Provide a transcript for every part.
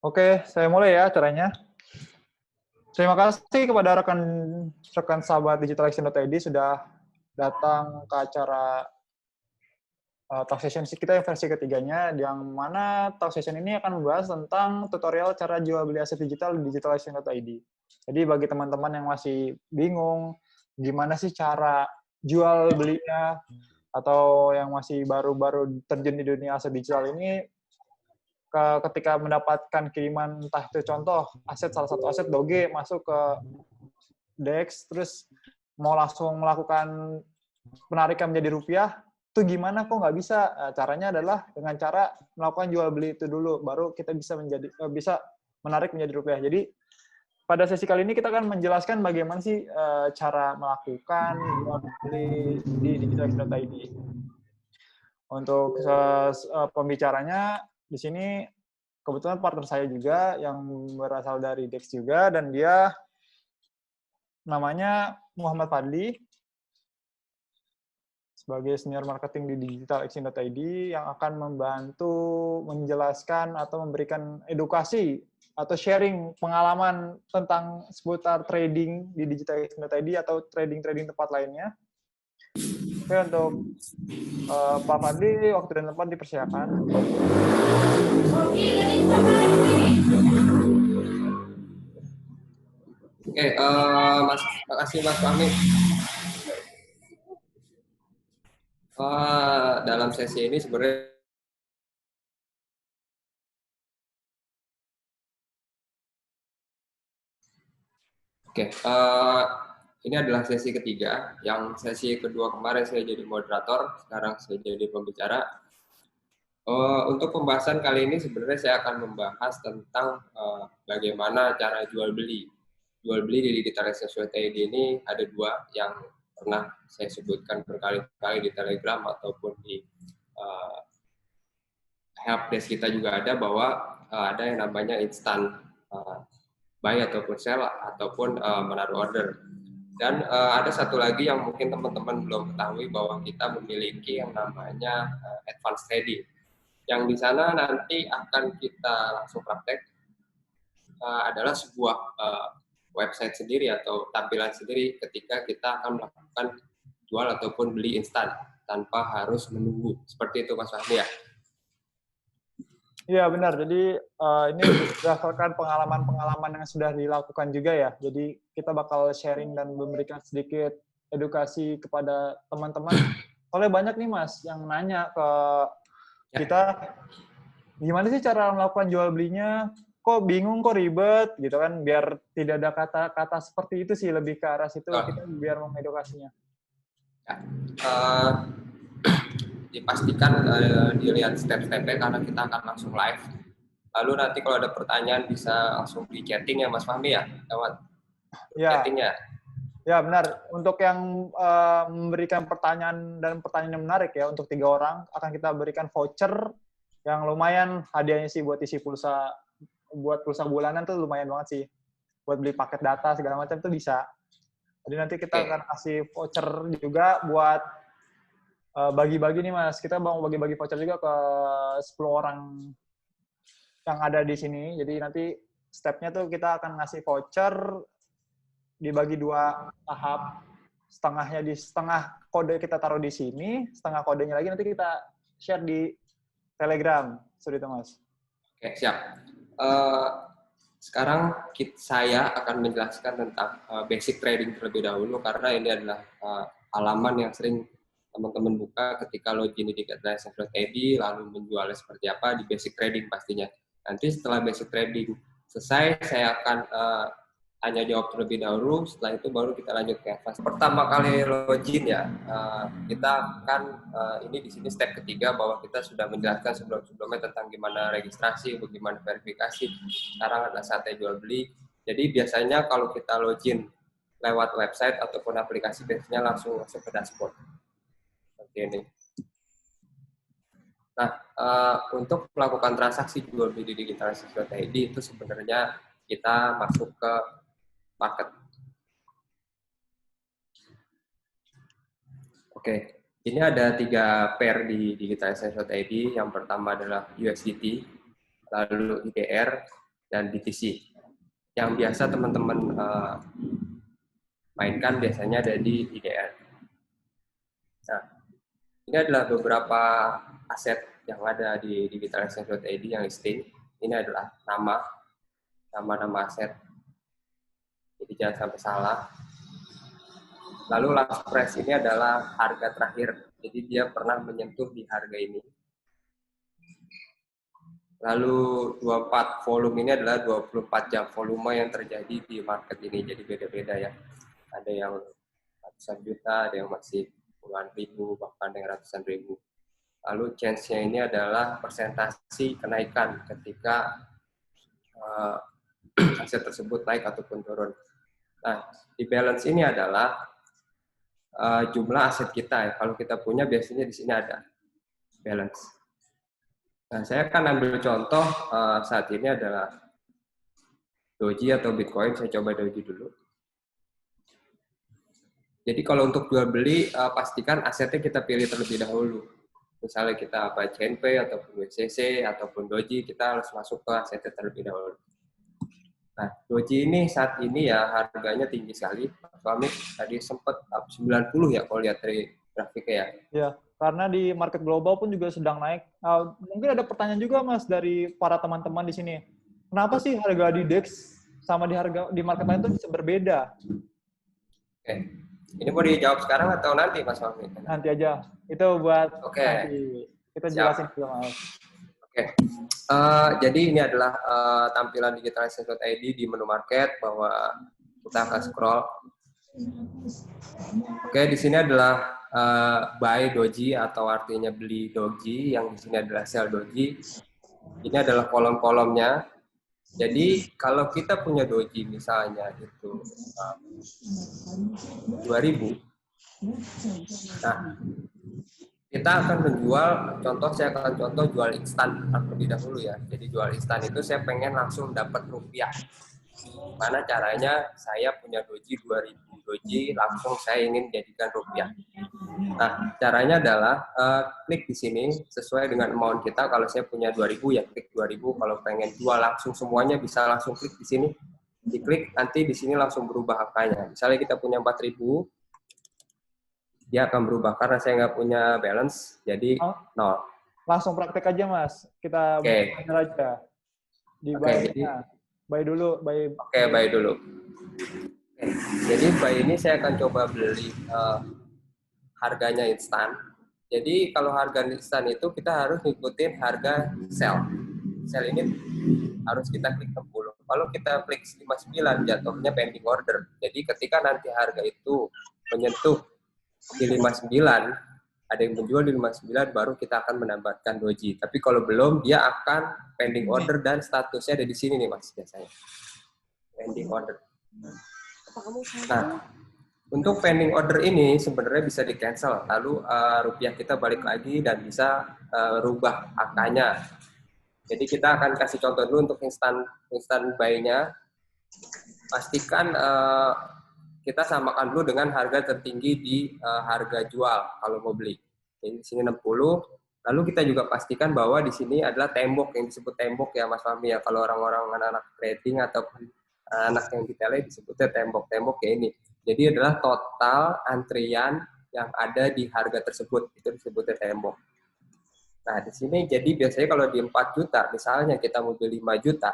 Oke, saya mulai ya acaranya. Terima kasih kepada rekan sahabat digitalaction.id sudah datang ke acara Talk Session kita yang versi ketiganya, yang mana Talk Session ini akan membahas tentang tutorial cara jual beli aset digital di digitalaction.id. Jadi bagi teman-teman yang masih bingung gimana sih cara jual belinya, atau yang masih baru-baru terjun di dunia aset digital ini, ketika mendapatkan kiriman entah itu contoh salah satu aset Doge masuk ke DEX, terus mau langsung melakukan penarikan menjadi rupiah, itu gimana kok nggak bisa? Caranya adalah dengan cara melakukan jual beli itu dulu, baru kita bisa menarik menjadi rupiah. Jadi pada sesi kali ini kita akan menjelaskan bagaimana sih cara melakukan jual beli di digital.id. Untuk pembicaranya di sini kebetulan partner saya juga yang berasal dari DEX juga, dan dia namanya Muhammad Fadli sebagai senior marketing di digitalaction.id yang akan membantu menjelaskan atau memberikan edukasi atau sharing pengalaman tentang seputar trading di digitalaction.id atau trading-trading tempat lainnya. Oke, untuk Pak Fadli, waktu dan tempat dipersilakan. Oke, makasih Mas Fahmi. Dalam sesi ini sebenarnya ini adalah sesi ketiga. Yang sesi kedua kemarin saya jadi moderator, sekarang saya jadi pembicara. Untuk pembahasan kali ini sebenarnya saya akan membahas tentang bagaimana cara jual beli. Jual beli di digitalaction.id ini ada dua yang pernah saya sebutkan berkali-kali di Telegram ataupun di helpdesk kita juga ada, bahwa ada yang namanya instant buy ataupun sell ataupun menaruh order. Dan ada satu lagi yang mungkin teman-teman belum ketahui, bahwa kita memiliki yang namanya advanced trading, yang di sana nanti akan kita langsung praktek. Adalah sebuah website sendiri atau tampilan sendiri ketika kita akan melakukan jual ataupun beli instan tanpa harus menunggu. Seperti itu Mas Fahmi ya? Iya benar, jadi ini berdasarkan pengalaman-pengalaman yang sudah dilakukan juga ya. Jadi kita bakal sharing dan memberikan sedikit edukasi kepada teman-teman. Soalnya banyak nih Mas yang nanya ke kita, gimana sih cara melakukan jual belinya? Kok bingung, kok ribet gitu kan? Biar tidak ada kata-kata seperti itu sih, lebih ke arah situ kita biar mengedukasinya. Dipastikan dilihat step-stepnya karena kita akan langsung live. Lalu nanti kalau ada pertanyaan bisa langsung di chatting ya Mas Fahmi ya, lewat chatting ya. Ya benar. Untuk yang memberikan pertanyaan dan pertanyaan yang menarik ya, untuk 3 orang akan kita berikan voucher yang lumayan, hadiahnya sih buat isi pulsa, buat pulsa bulanan tuh lumayan banget sih. Buat beli paket data segala macam tuh bisa. Jadi nanti kita akan kasih voucher juga buat bagi-bagi nih Mas. Kita mau bagi-bagi voucher juga ke 10 orang yang ada di sini. Jadi nanti stepnya tuh kita akan ngasih voucher dibagi 2 tahap. Setengah kode kita taruh di sini, setengah kodenya lagi nanti kita share di Telegram. Seperti itu Mas. Oke, siap. Sekarang saya akan menjelaskan tentang basic trading terlebih dahulu, karena ini adalah halaman yang sering teman-teman buka ketika login di digitalaction.id, lalu menjualnya seperti apa di basic trading pastinya. Nanti setelah basic trading selesai, saya akan tanya jawab terlebih dahulu, setelah itu baru kita lanjut ke advance. Pertama kali login ya, kita akan ini di sini step ketiga, bahwa kita sudah menjelaskan sebelumnya tentang gimana registrasi, bagaimana verifikasi. Sekarang adalah saatnya jual beli. Jadi biasanya kalau kita login lewat website ataupun aplikasi, biasanya langsung masuk ke dashboard seperti ini. Nah, untuk melakukan transaksi jual beli di digitalaction.id itu sebenarnya kita masuk ke market. Oke, ini ada 3 pair di digitalaction.id. Yang pertama adalah USDT, lalu IDR, dan BTC. Yang biasa teman-teman mainkan biasanya ada di IDR. Nah, ini adalah beberapa aset yang ada di digitalexchange.id yang listing. Ini adalah nama aset. Jadi jangan sampai salah. Lalu last price ini adalah harga terakhir. Jadi dia pernah menyentuh di harga ini. Lalu 24 volume ini adalah 24 jam volume yang terjadi di market ini. Jadi beda-beda ya. Ada yang ratusan juta, ada yang masih puluhan ribu, bahkan yang ratusan ribu. Lalu chance-nya ini adalah persentasi kenaikan ketika aset tersebut naik ataupun turun. Nah, di balance ini adalah jumlah aset kita ya. Kalau kita punya biasanya di sini ada balance. Nah, saya akan ambil contoh saat ini adalah Doji atau Bitcoin. Saya coba Doji dulu. Jadi kalau untuk jual beli pastikan asetnya kita pilih terlebih dahulu. Misalnya kita buy CNP ataupun WCC ataupun Doji, kita harus masuk ke asetnya terlebih dahulu. Nah, Doji ini saat ini ya harganya tinggi sekali. Suami tadi sempat 90 ya kalau lihat dari grafiknya ya. Ya, karena di market global pun juga sedang naik. Mungkin ada pertanyaan juga Mas dari para teman-teman di sini. Kenapa sih harga di DEX sama di market lain itu bisa berbeda? Oke. Ini mau dijawab sekarang atau nanti Mas Fahmi? Nanti aja. Itu buat Oke. nanti. Kita jelasin dulu Mas. Oke, jadi ini adalah tampilan digitalexchange.id di menu market bahwa kita akan scroll. Oke, di sini adalah buy Doji atau artinya beli Doji, yang di sini adalah sell Doji. Ini adalah kolom-kolomnya. Jadi kalau kita punya Doji misalnya itu 2000, nah kita akan menjual, saya akan contoh jual instan terlebih dahulu ya. Jadi jual instan itu saya pengen langsung dapat rupiah. Mana caranya saya punya Doji 2000 Doji, langsung saya ingin jadikan rupiah. Nah, caranya adalah klik di sini sesuai dengan amount kita. Kalau saya punya 2000 ya klik 2000. Kalau pengen jual langsung semuanya bisa langsung klik di sini. Diklik nanti di sini langsung berubah angkanya. Misalnya kita punya 4000, dia akan berubah karena saya nggak punya balance, jadi 0. Langsung praktek aja Mas. Kita belajar aja. Di buy-nya. Buy dulu. Buy dulu. Jadi buy ini saya akan coba beli harganya instan. Jadi kalau harga instan itu kita harus ngikutin harga sell. Sell ini harus kita klik 60. Kalau kita klik 59 jatuhnya pending order. Jadi ketika nanti harga itu menyentuh di 59, ada yang menjual di 59, baru kita akan menambahkan Doji. Tapi kalau belum, dia akan pending order dan statusnya ada di sini nih Mas, biasanya. Pending order. Nah, untuk pending order ini sebenarnya bisa di-cancel, lalu rupiah kita balik lagi dan bisa rubah angkanya. Jadi kita akan kasih contoh dulu untuk instan buy-nya. Pastikan kita samakan dulu dengan harga tertinggi di harga jual kalau mau beli. Jadi di sini 60. Lalu kita juga pastikan bahwa di sini adalah tembok, yang disebut tembok ya Mas Fahmi ya. Kalau orang-orang anak-anak trading ataupun anak yang di tele disebutnya tembok ya ini. Jadi adalah total antrian yang ada di harga tersebut, itu disebutnya tembok. Nah, di sini jadi biasanya kalau di 4 juta, misalnya kita mau beli 5 juta,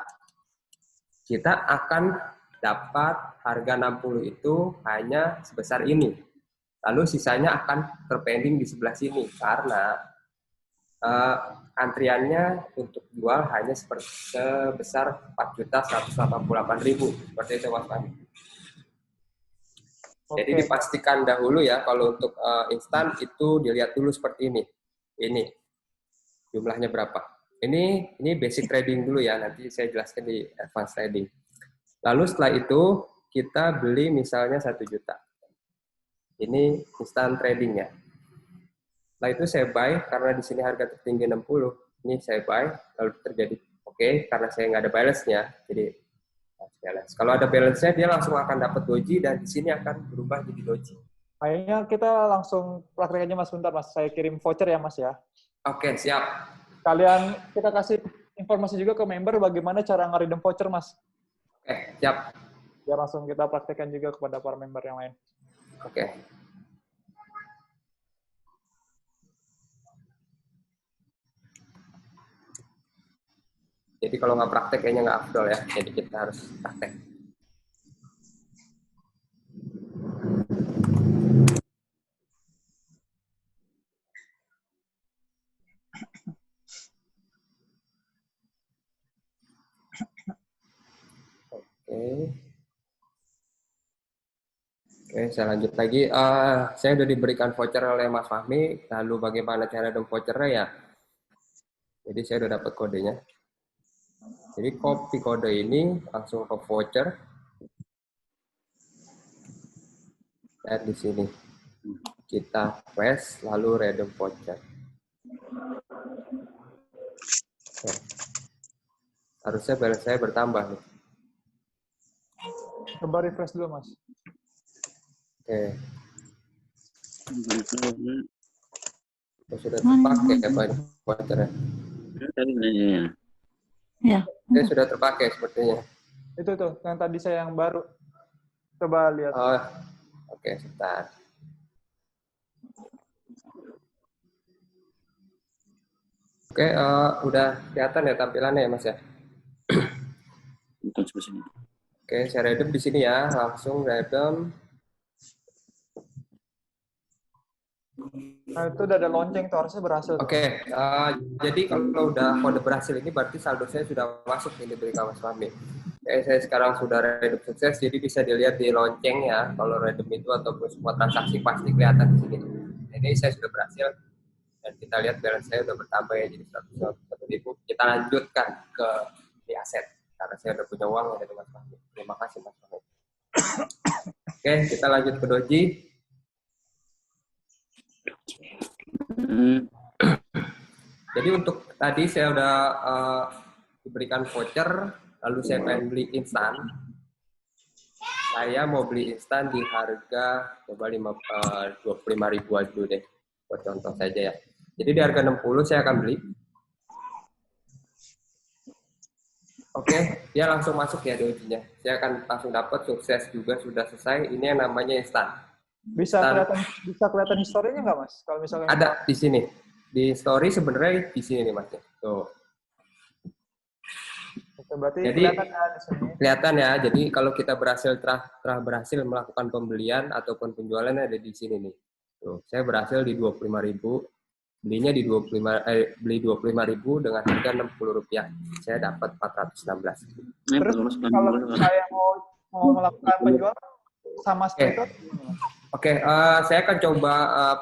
kita akan dapat harga 60 itu hanya sebesar ini. Lalu sisanya akan terpending di sebelah sini karena antriannya untuk jual hanya sebesar 4.188.000. Seperti itu Mas Fahmi. Jadi dipastikan dahulu ya kalau untuk instan itu dilihat dulu seperti ini. Ini jumlahnya berapa. Ini basic trading dulu ya, nanti saya jelaskan di advanced trading. Lalu setelah itu kita beli misalnya 1 juta. Ini instant trading ya. Setelah itu saya buy karena di sini harga tertinggi 60. Ini saya buy lalu terjadi karena saya nggak ada balance-nya. Jadi balance. Kalau ada balance-nya dia langsung akan dapat Doji dan di sini akan berubah jadi Doji. Kayaknya kita langsung praktek aja Mas, bentar Mas. Saya kirim voucher ya Mas ya. Oke, siap. Kalian kita kasih informasi juga ke member bagaimana cara nge-redeem voucher, Mas. Oke, siap. Biar langsung kita praktekkan juga kepada para member yang lain. Oke. Jadi kalau nggak praktek kayaknya nggak afdol ya. Jadi kita harus praktek. Oke, saya lanjut lagi. Saya sudah diberikan voucher oleh Mas Fahmi. Lalu bagaimana cara redeem vouchernya ya? Jadi saya sudah dapat kodenya. Jadi copy kode ini langsung ke voucher. Dan di sini kita paste lalu redeem voucher. Oke. Harusnya balance saya bertambah nih. Coba refresh dulu, Mas. Oke. Sudah terpakai ya Pak vouchernya? Ya. Saya sudah terpakai sepertinya. Itu tuh, yang tadi saya yang baru. Coba lihat. Oh, oke, sebentar. Oke, udah kelihatan ya tampilannya ya Mas ya? Oke, saya redeem di sini ya, langsung redeem. Nah, itu udah ada lonceng tuh, harusnya berhasil. Oke, jadi kalau udah kode berhasil ini berarti saldo saya sudah masuk ini dari Mas Fahmi. Oke, saya sekarang sudah redeem sukses, jadi bisa dilihat di lonceng ya, kalau redeem itu ataupun semua transaksi pasti kelihatan di sini. Jadi saya sudah berhasil, dan kita lihat balance saya sudah bertambah ya, jadi 151.000. Kita lanjutkan ke di aset, karena saya udah punya uang dari Mas Fahmi. Terima kasih Mas Fahmi. Oke, kita lanjut ke Doji. Jadi untuk tadi saya udah diberikan voucher, lalu saya pengen beli instan. Saya mau beli instan di harga coba 25.000 aja dulu deh, buat contoh saja ya. Jadi di harga 60 saya akan beli. Oke, dia langsung masuk ya dojinya. Saya akan langsung dapat sukses juga sudah selesai. Ini yang namanya instan. Bisa kelihatan historinya nggak, Mas? Kalau misalnya ada di sini. Di story sebenarnya di sini nih Mas. Tuh. Oke, berarti jadi kelihatan ya di sini. Kelihatan ya. Jadi kalau kita telah berhasil melakukan pembelian ataupun penjualan ada di sini nih. Tuh, saya berhasil di 25.000. Belinya di beli 25.000 dengan harga Rp60. Saya dapat 416. Terus kalau saya mau melakukan penjualan sama seperti itu. Oke, saya akan coba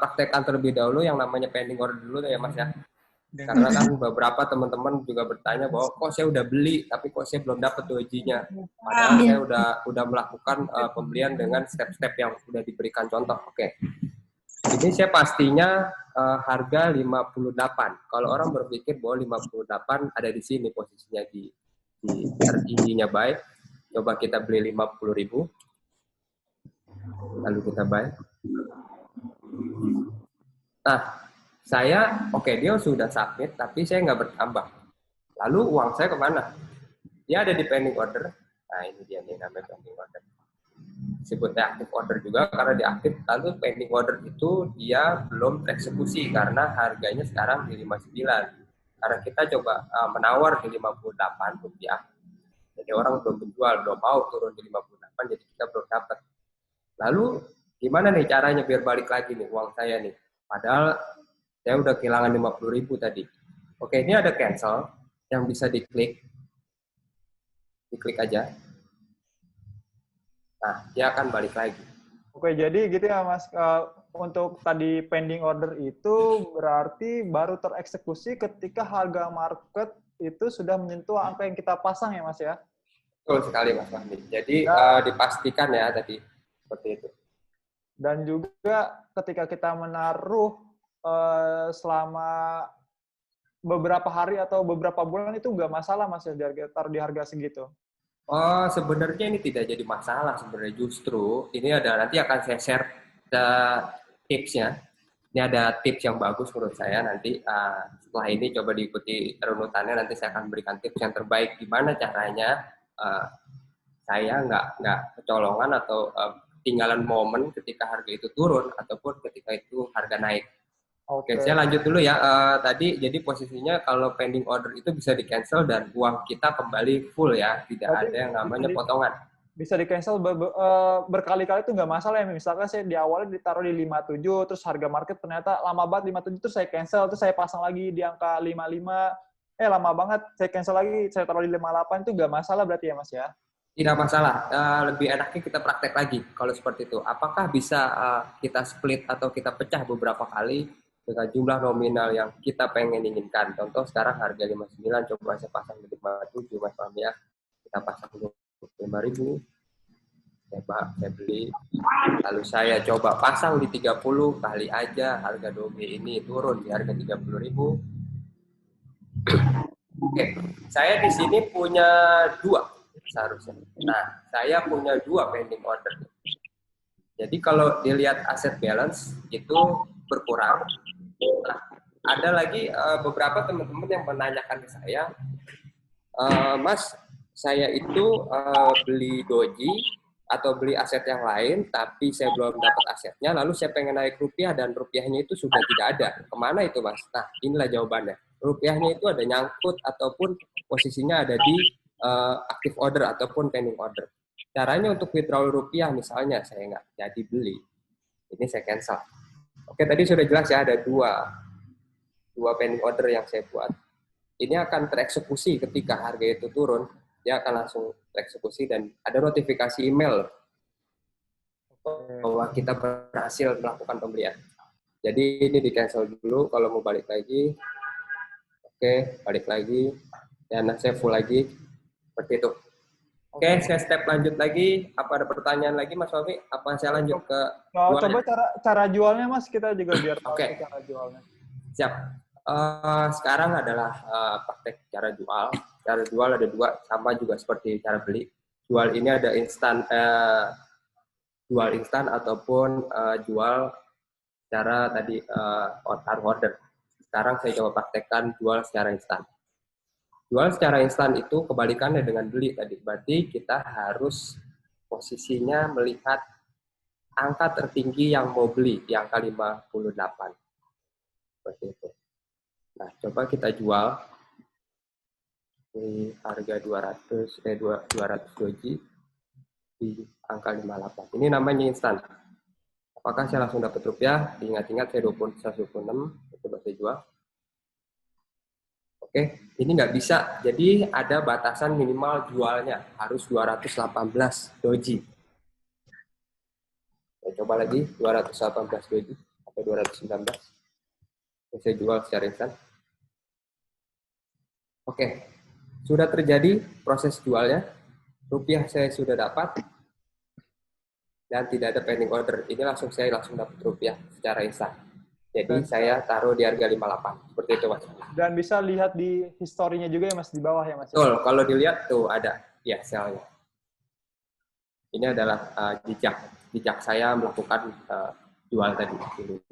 praktekkan terlebih dahulu yang namanya pending order dulu ya Mas ya. Karena kan beberapa teman-teman juga bertanya bahwa kok saya udah beli tapi kok saya belum dapat dojinya. Padahal saya udah melakukan pembelian dengan step-step yang sudah diberikan contoh. Oke. Ini saya pastinya harga 58. Kalau orang berpikir bahwa 58 ada di sini posisinya di tertingginya buy. Coba kita beli 50.000. Lalu kita buy. Nah, dia sudah submit, tapi saya nggak bertambah. Lalu uang saya kemana? Dia ada di pending order. Nah, ini dia nih namanya pending order. Disebutnya active order juga karena diaktif. Lalu pending order itu dia belum tereksekusi karena harganya sekarang di 59. Karena kita coba menawar di 58 rupiah. Jadi orang belum menjual, belum mau turun di 58, jadi kita belum dapat. Lalu gimana nih caranya biar balik lagi nih uang saya nih? Padahal saya udah kehilangan 50.000 tadi. Oke, ini ada cancel yang bisa diklik. Diklik aja. Nah, dia akan balik lagi. Oke, jadi gitu ya Mas. Untuk tadi pending order itu berarti baru tereksekusi ketika harga market itu sudah menyentuh angka yang kita pasang ya Mas ya? Betul sekali Mas Fahmi. Jadi dipastikan ya tadi. Seperti itu. Dan juga ketika kita menaruh selama beberapa hari atau beberapa bulan itu nggak masalah Mas ya taruh di harga segitu? Oh, sebenarnya ini tidak jadi masalah sebenarnya. Justru ini ada nanti akan saya share tipsnya. Ini ada tips yang bagus menurut saya. Nanti setelah ini coba diikuti runutannya. Nanti saya akan berikan tips yang terbaik. Gimana caranya saya nggak kecolongan atau ketinggalan momen ketika harga itu turun ataupun ketika itu harga naik. Oke, saya lanjut dulu ya. Tadi jadi posisinya kalau pending order itu bisa di cancel dan uang kita kembali full ya. Tidak ada yang namanya potongan. Bisa di cancel berkali-kali itu nggak masalah ya. Misalkan saya di awalnya ditaruh di 57, terus harga market ternyata lama banget 57, terus saya cancel, terus saya pasang lagi di angka 55, lama banget, saya cancel lagi, saya taruh di 58, itu nggak masalah berarti ya Mas ya? Tidak masalah. Lebih enaknya kita praktek lagi kalau seperti itu. Apakah bisa kita split atau kita pecah beberapa kali dengan jumlah nominal yang kita pengen inginkan. Contoh sekarang harga 59, coba saya pasang di 57 Mas Paham ya. Kita pasang 25.000. Saya beli. Lalu saya coba pasang di 30 kali aja harga doge ini turun di harga 30.000. Oke, saya di sini punya 2 seharusnya. Nah, saya punya 2 pending order. Jadi kalau dilihat aset balance itu berkurang. Nah, ada lagi beberapa teman-teman yang menanyakan ke saya, Mas, saya itu beli doji atau beli aset yang lain, tapi saya belum dapat asetnya, lalu saya pengen naik rupiah dan rupiahnya itu sudah tidak ada. Kemana itu, Mas? Nah, inilah jawabannya. Rupiahnya itu ada nyangkut ataupun posisinya ada di active order ataupun pending order. Caranya untuk withdrawal rupiah misalnya, saya nggak jadi beli, ini saya cancel. Oke, tadi sudah jelas ya, ada dua pending order yang saya buat. Ini akan tereksekusi ketika harga itu turun, dia akan langsung tereksekusi dan ada notifikasi email bahwa kita berhasil melakukan pembelian. Jadi ini di cancel dulu, kalau mau balik lagi, oke, balik lagi, dan saya full lagi, seperti itu. Oke, saya step lanjut lagi. Apa ada pertanyaan lagi Mas Wafi? Apa saya lanjut ke coba cara jualnya Mas, kita juga biar tahu cara jualnya. Siap. Sekarang adalah praktek cara jual. Cara jual ada 2, sama juga seperti cara beli. Jual ini ada jual instan ataupun jual cara tadi order. Sekarang saya coba praktekkan jual secara instan. Jual secara instan itu kebalikannya dengan beli tadi. Berarti kita harus posisinya melihat angka tertinggi yang mau beli di angka 58. Seperti itu. Nah, coba kita jual di harga 200 doji di angka 58. Ini namanya instan. Apakah saya langsung dapat rupiah? Diingat-ingat saya 126, coba saya jual. Oke, ini nggak bisa. Jadi ada batasan minimal jualnya, harus 218 doji. Saya coba lagi 218 doji atau 219. Saya jual secara instan. Oke, sudah terjadi proses jualnya, rupiah saya sudah dapat, dan tidak ada pending order. Ini saya langsung dapat rupiah secara instan. Jadi saya taruh di harga 58, seperti itu Mas. Dan bisa lihat di historinya juga ya Mas, di bawah ya Mas? Betul, kalau dilihat tuh ada, ya selnya. Ini adalah jejak saya melakukan jual tadi.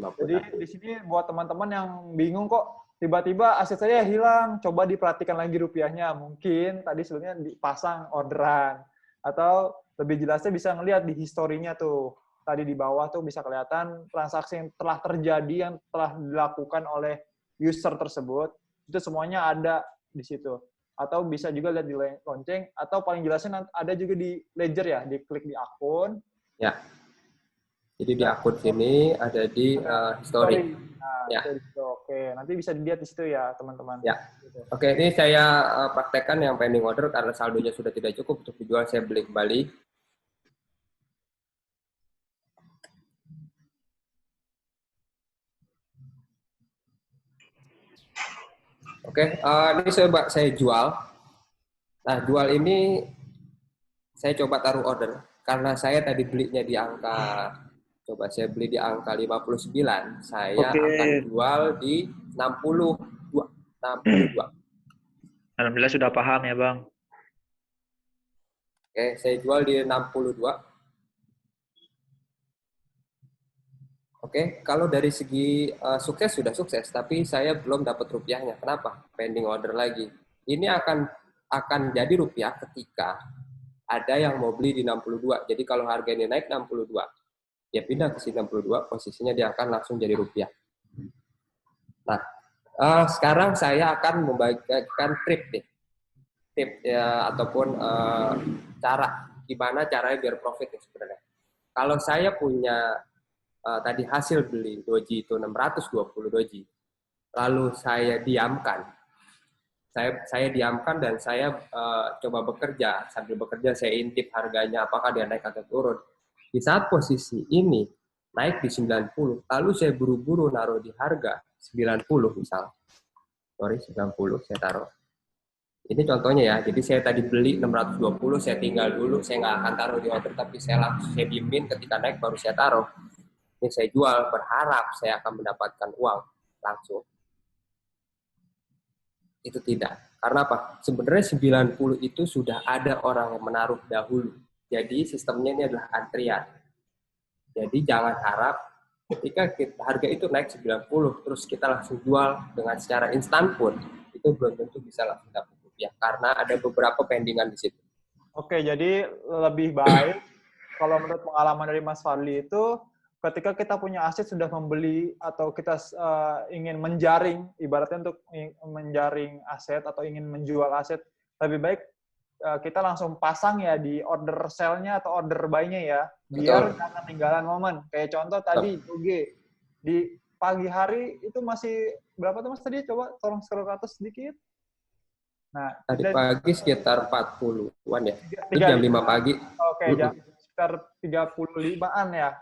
Jadi di sini buat teman-teman yang bingung kok, tiba-tiba aset saya hilang, coba diperhatikan lagi rupiahnya. Mungkin tadi sebelumnya dipasang orderan. Atau lebih jelasnya bisa ngelihat di historinya tuh. Tadi di bawah tuh bisa kelihatan transaksi yang telah terjadi, yang telah dilakukan oleh user tersebut. Itu semuanya ada di situ. Atau bisa juga lihat di lonceng. Atau paling jelasnya ada juga di ledger ya, diklik di akun. Ya. Jadi di akun sini ada di history. Nah, ya. Oke, nanti bisa dilihat di situ ya, teman-teman. Ya. Oke, ini saya praktekkan yang pending order karena saldonya sudah tidak cukup untuk dijual, saya beli kembali. Oke, ini saya jual. Nah, jual ini saya coba taruh order karena saya tadi belinya di angka, coba saya beli di angka 59, saya akan jual di 62. Alhamdulillah sudah paham ya Bang. Oke, saya jual di 62. Oke, kalau dari segi sukses sudah sukses, tapi saya belum dapat rupiahnya. Kenapa? Pending order lagi. Ini akan jadi rupiah ketika ada yang mau beli di 62. Jadi kalau harga ini naik 62, dia pindah ke sini 62, posisinya dia akan langsung jadi rupiah. Nah, sekarang saya akan membagikan tip ya, ataupun cara gimana caranya biar profit ya sebenarnya. Kalau saya punya tadi hasil beli doji itu 620 doji, lalu saya diamkan, dan saya coba bekerja, sambil bekerja saya intip harganya apakah dia naik atau turun. Di saat posisi ini naik di 90, lalu saya buru-buru naruh di harga 90 misal. 90 saya taruh. Ini contohnya ya, jadi saya tadi beli 620, saya tinggal dulu, saya nggak akan taruh di order, tapi saya diemin, ketika naik baru saya taruh. Ini saya jual, berharap saya akan mendapatkan uang langsung. Itu tidak. Karena apa? Sebenarnya 90 itu sudah ada orang yang menaruh dahulu. Jadi sistemnya ini adalah antrian. Jadi jangan harap ketika harga itu naik 90, terus kita langsung jual dengan secara instan pun, itu belum tentu bisa langsung dapat rupiah. Karena ada beberapa pendingan di situ. Oke, jadi lebih baik kalau menurut pengalaman dari Mas Fadli itu ketika kita punya aset sudah membeli atau kita ingin menjaring, ibaratnya untuk menjaring aset atau ingin menjual aset, lebih baik kita langsung pasang ya di order sell-nya atau order buy-nya ya, biar jangan ketinggalan momen. Kayak contoh tadi, Doge, di pagi hari itu masih berapa tuh Mas tadi? Coba tolong scroll ke atas sedikit. Nah, tadi pagi sekitar 40-an ya. Itu jam 5 pagi. Oke, jam sekitar 35-an ya.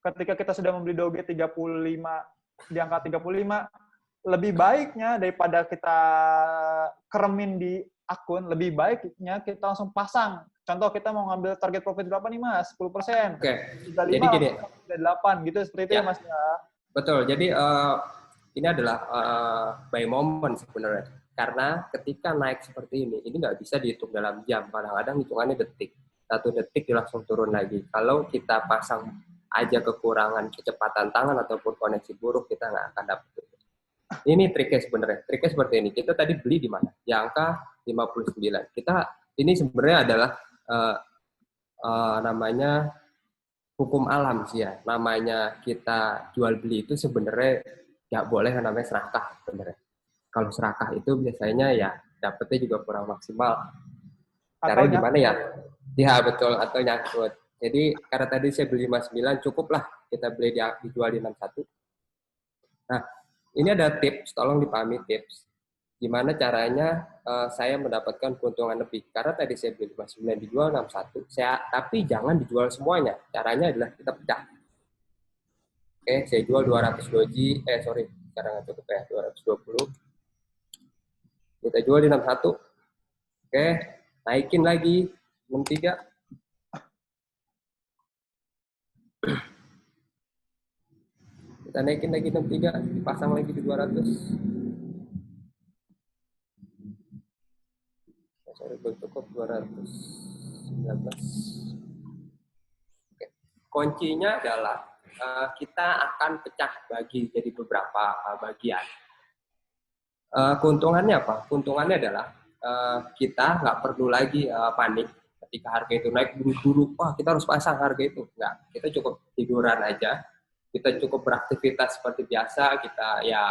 Ketika kita sudah membeli Doge 35, di angka 35, lebih baiknya daripada kita keremin di akun, lebih baiknya kita langsung pasang. Contoh kita mau ngambil target profit berapa nih Mas? 10%. Oke. 35, jadi gini. 38 gitu, seperti itu ya Mas ya. Betul. Jadi ini adalah by moment sebenarnya. Karena ketika naik seperti ini nggak bisa dihitung dalam jam. Kadang-kadang hitungannya detik. 1 detik dia langsung turun lagi. Kalau kita pasang aja kekurangan kecepatan tangan ataupun koneksi buruk, kita nggak akan dapat. Ini triknya sebenarnya. Triknya seperti ini. Kita tadi beli di mana? Di angka 59. Ini sebenarnya adalah namanya hukum alam sih ya. Namanya kita jual beli itu sebenarnya nggak boleh namanya serakah sebenarnya. Kalau serakah itu biasanya ya dapetnya juga kurang maksimal. Caranya gimana ya? Ya betul, atau nyangkut. Jadi karena tadi saya beli 59, cukuplah kita beli dijual di 61. Nah, ini ada tips, tolong dipahami tips. Gimana caranya saya mendapatkan keuntungan lebih. Karena tadi saya beli 59 dijual 61, tapi jangan dijual semuanya. Caranya adalah kita pecah. Oke, saya jual 200 doji, sekarang nggak cukup ya, 220. Kita jual di 61. Oke, naikin lagi 63. Kita naikin lagi 63, dipasang lagi di 200. Belum cukup 219. Oke. Kuncinya adalah kita akan pecah bagi jadi beberapa bagian. Keuntungannya apa? Keuntungannya adalah kita nggak perlu lagi panik ketika harga itu naik buru-buru. Wah, kita harus pasang harga itu. Nggak, kita cukup tiduran aja. Kita cukup beraktivitas seperti biasa. Kita ya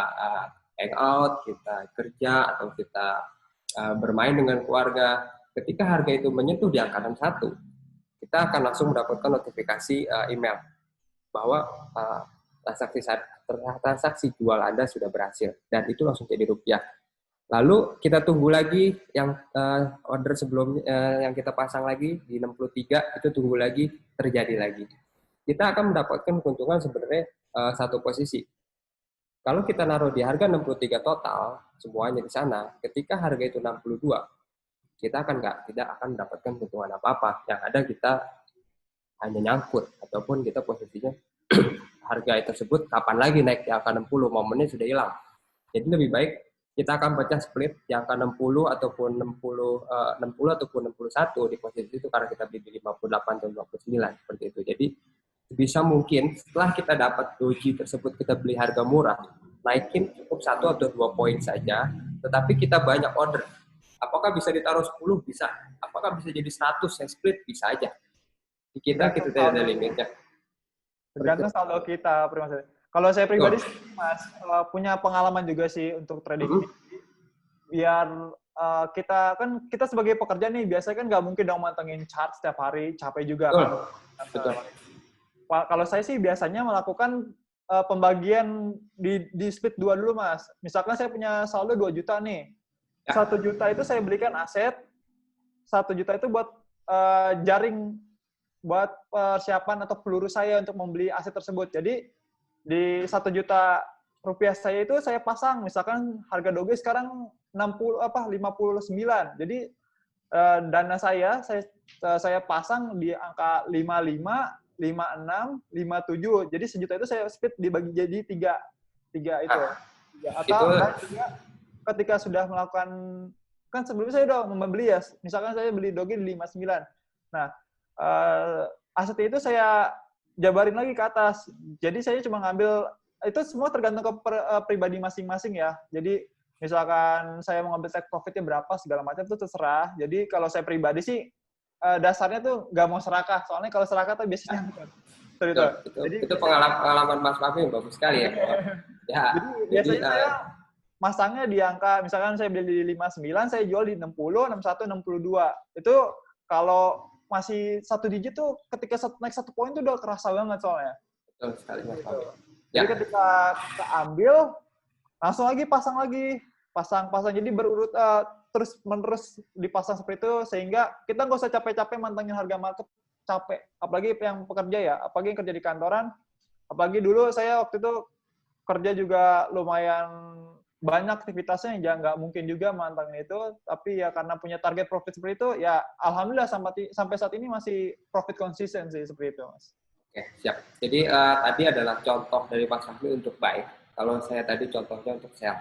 hangout, kita kerja, atau kita bermain dengan keluarga. Ketika harga itu menyentuh di angka 61, kita akan langsung mendapatkan notifikasi email bahwa transaksi jual Anda sudah berhasil, dan itu langsung jadi rupiah. Lalu kita tunggu lagi yang order sebelumnya yang kita pasang lagi di 63, itu tunggu lagi terjadi lagi. Kita akan mendapatkan keuntungan sebenarnya satu posisi. Kalau kita naruh di harga 63 total semuanya di sana, ketika harga itu 62, kita tidak akan mendapatkan keuntungan apa-apa. Yang ada kita hanya nyangkut, ataupun kita posisinya harga tersebut kapan lagi naik di angka 60, momennya sudah hilang. Jadi lebih baik kita akan pecah split di angka 60 ataupun 60 ataupun 61 di posisi itu, karena kita beli di 58 dan 59 seperti itu. Jadi sebisa mungkin setelah kita dapat doji tersebut kita beli harga murah, naikin cukup 1 atau 2 poin saja, tetapi kita banyak order. Apakah bisa ditaruh 10? Bisa. Apakah bisa jadi 100 yang split? Bisa aja. Di kita tidak ada limitnya. Tergantung saldo kita, kalau saya pribadi sih, Mas, punya pengalaman juga sih untuk trading ini. Biar kita sebagai pekerja nih, biasanya kan nggak mungkin dong mantengin chart setiap hari, capek juga kan. Betul. Kalau saya sih biasanya melakukan pembagian di split 2 dulu, Mas. Misalkan saya punya saldo 2 juta nih. 1 juta itu saya belikan aset, 1 juta itu buat jaring, buat persiapan atau peluru saya untuk membeli aset tersebut. Jadi di 1 juta rupiah saya itu saya pasang, misalkan harga Doge sekarang 59. Jadi dana saya pasang di angka 55, 56, 57. Jadi sejuta itu saya split dibagi jadi 3 itu. Atau ketika sudah melakukan, kan sebelumnya saya udah membeli ya, misalkan saya beli Doge di 59. Nah, aset itu saya jabarin lagi ke atas. Jadi saya cuma ngambil, itu semua tergantung ke pribadi masing-masing ya. Jadi misalkan saya mau ngambil take profitnya berapa, segala macam itu terserah. Jadi kalau saya pribadi sih, dasarnya tuh nggak mau serakah. Soalnya kalau serakah tuh biasanya itu pengalaman Mas Fahmi bagus sekali ya. Jadi biasanya saya masangnya di angka, misalkan saya beli di 59, saya jual di 60, 61, 62. Itu kalau masih 1 digit tuh ketika naik 1 poin tuh udah kerasa banget soalnya. Betul sekali Mas Fahmi. Jadi ketika kita ambil, langsung lagi pasang. Jadi berurut terus menerus dipasang seperti itu, sehingga kita nggak usah capek-capek mantengin harga market, capek. Apalagi yang pekerja ya, apalagi yang kerja di kantoran. Apalagi dulu saya waktu itu kerja juga lumayan banyak aktivitasnya, yang nggak mungkin juga mantengin itu. Tapi ya karena punya target profit seperti itu, ya alhamdulillah sampai saat ini masih profit konsisten sih seperti itu, Mas. Oke, siap. Jadi tadi adalah contoh dari Mas Fahmi untuk buy. Kalau saya tadi contohnya untuk sell.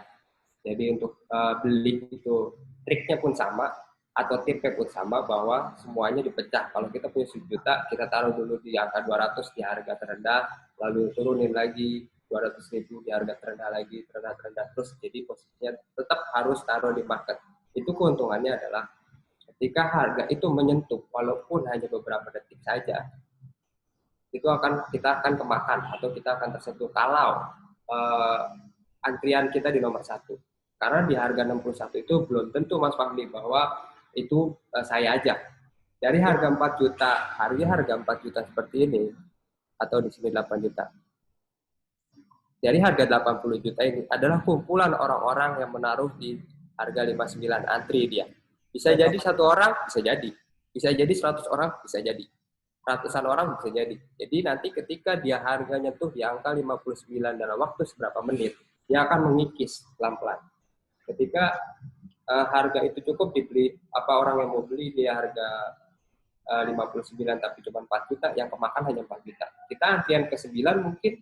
Jadi untuk beli itu triknya pun sama atau tipnya pun sama, bahwa semuanya dipecah. Kalau kita punya 1 juta, kita taruh dulu di angka 200 di harga terendah, lalu turunin lagi 200.000 di harga terendah lagi, terendah terus. Jadi posisinya tetap harus taruh di market. Itu keuntungannya adalah ketika harga itu menyentuh, walaupun hanya beberapa detik saja, itu kita akan kemakan atau kita akan tersentuh kalau antrian kita di nomor 1. Karena di harga 61 itu belum tentu Mas Fahmi bahwa itu saya aja. Dari harga 4 juta, harga 4 juta seperti ini, atau di sini 8 juta. Dari harga 80 juta ini adalah kumpulan orang-orang yang menaruh di harga 59, antri dia. Bisa jadi 1 orang, bisa jadi. Bisa jadi 100 orang, bisa jadi. Ratusan orang bisa jadi. Jadi nanti ketika dia harganya tuh di angka 59 dalam waktu seberapa menit, dia akan mengikis pelan-pelan. Ketika harga itu cukup dibeli, orang yang mau beli di harga 59 tapi cuma 4 juta, yang kemakan hanya 4 juta. Kita antrian ke 9 mungkin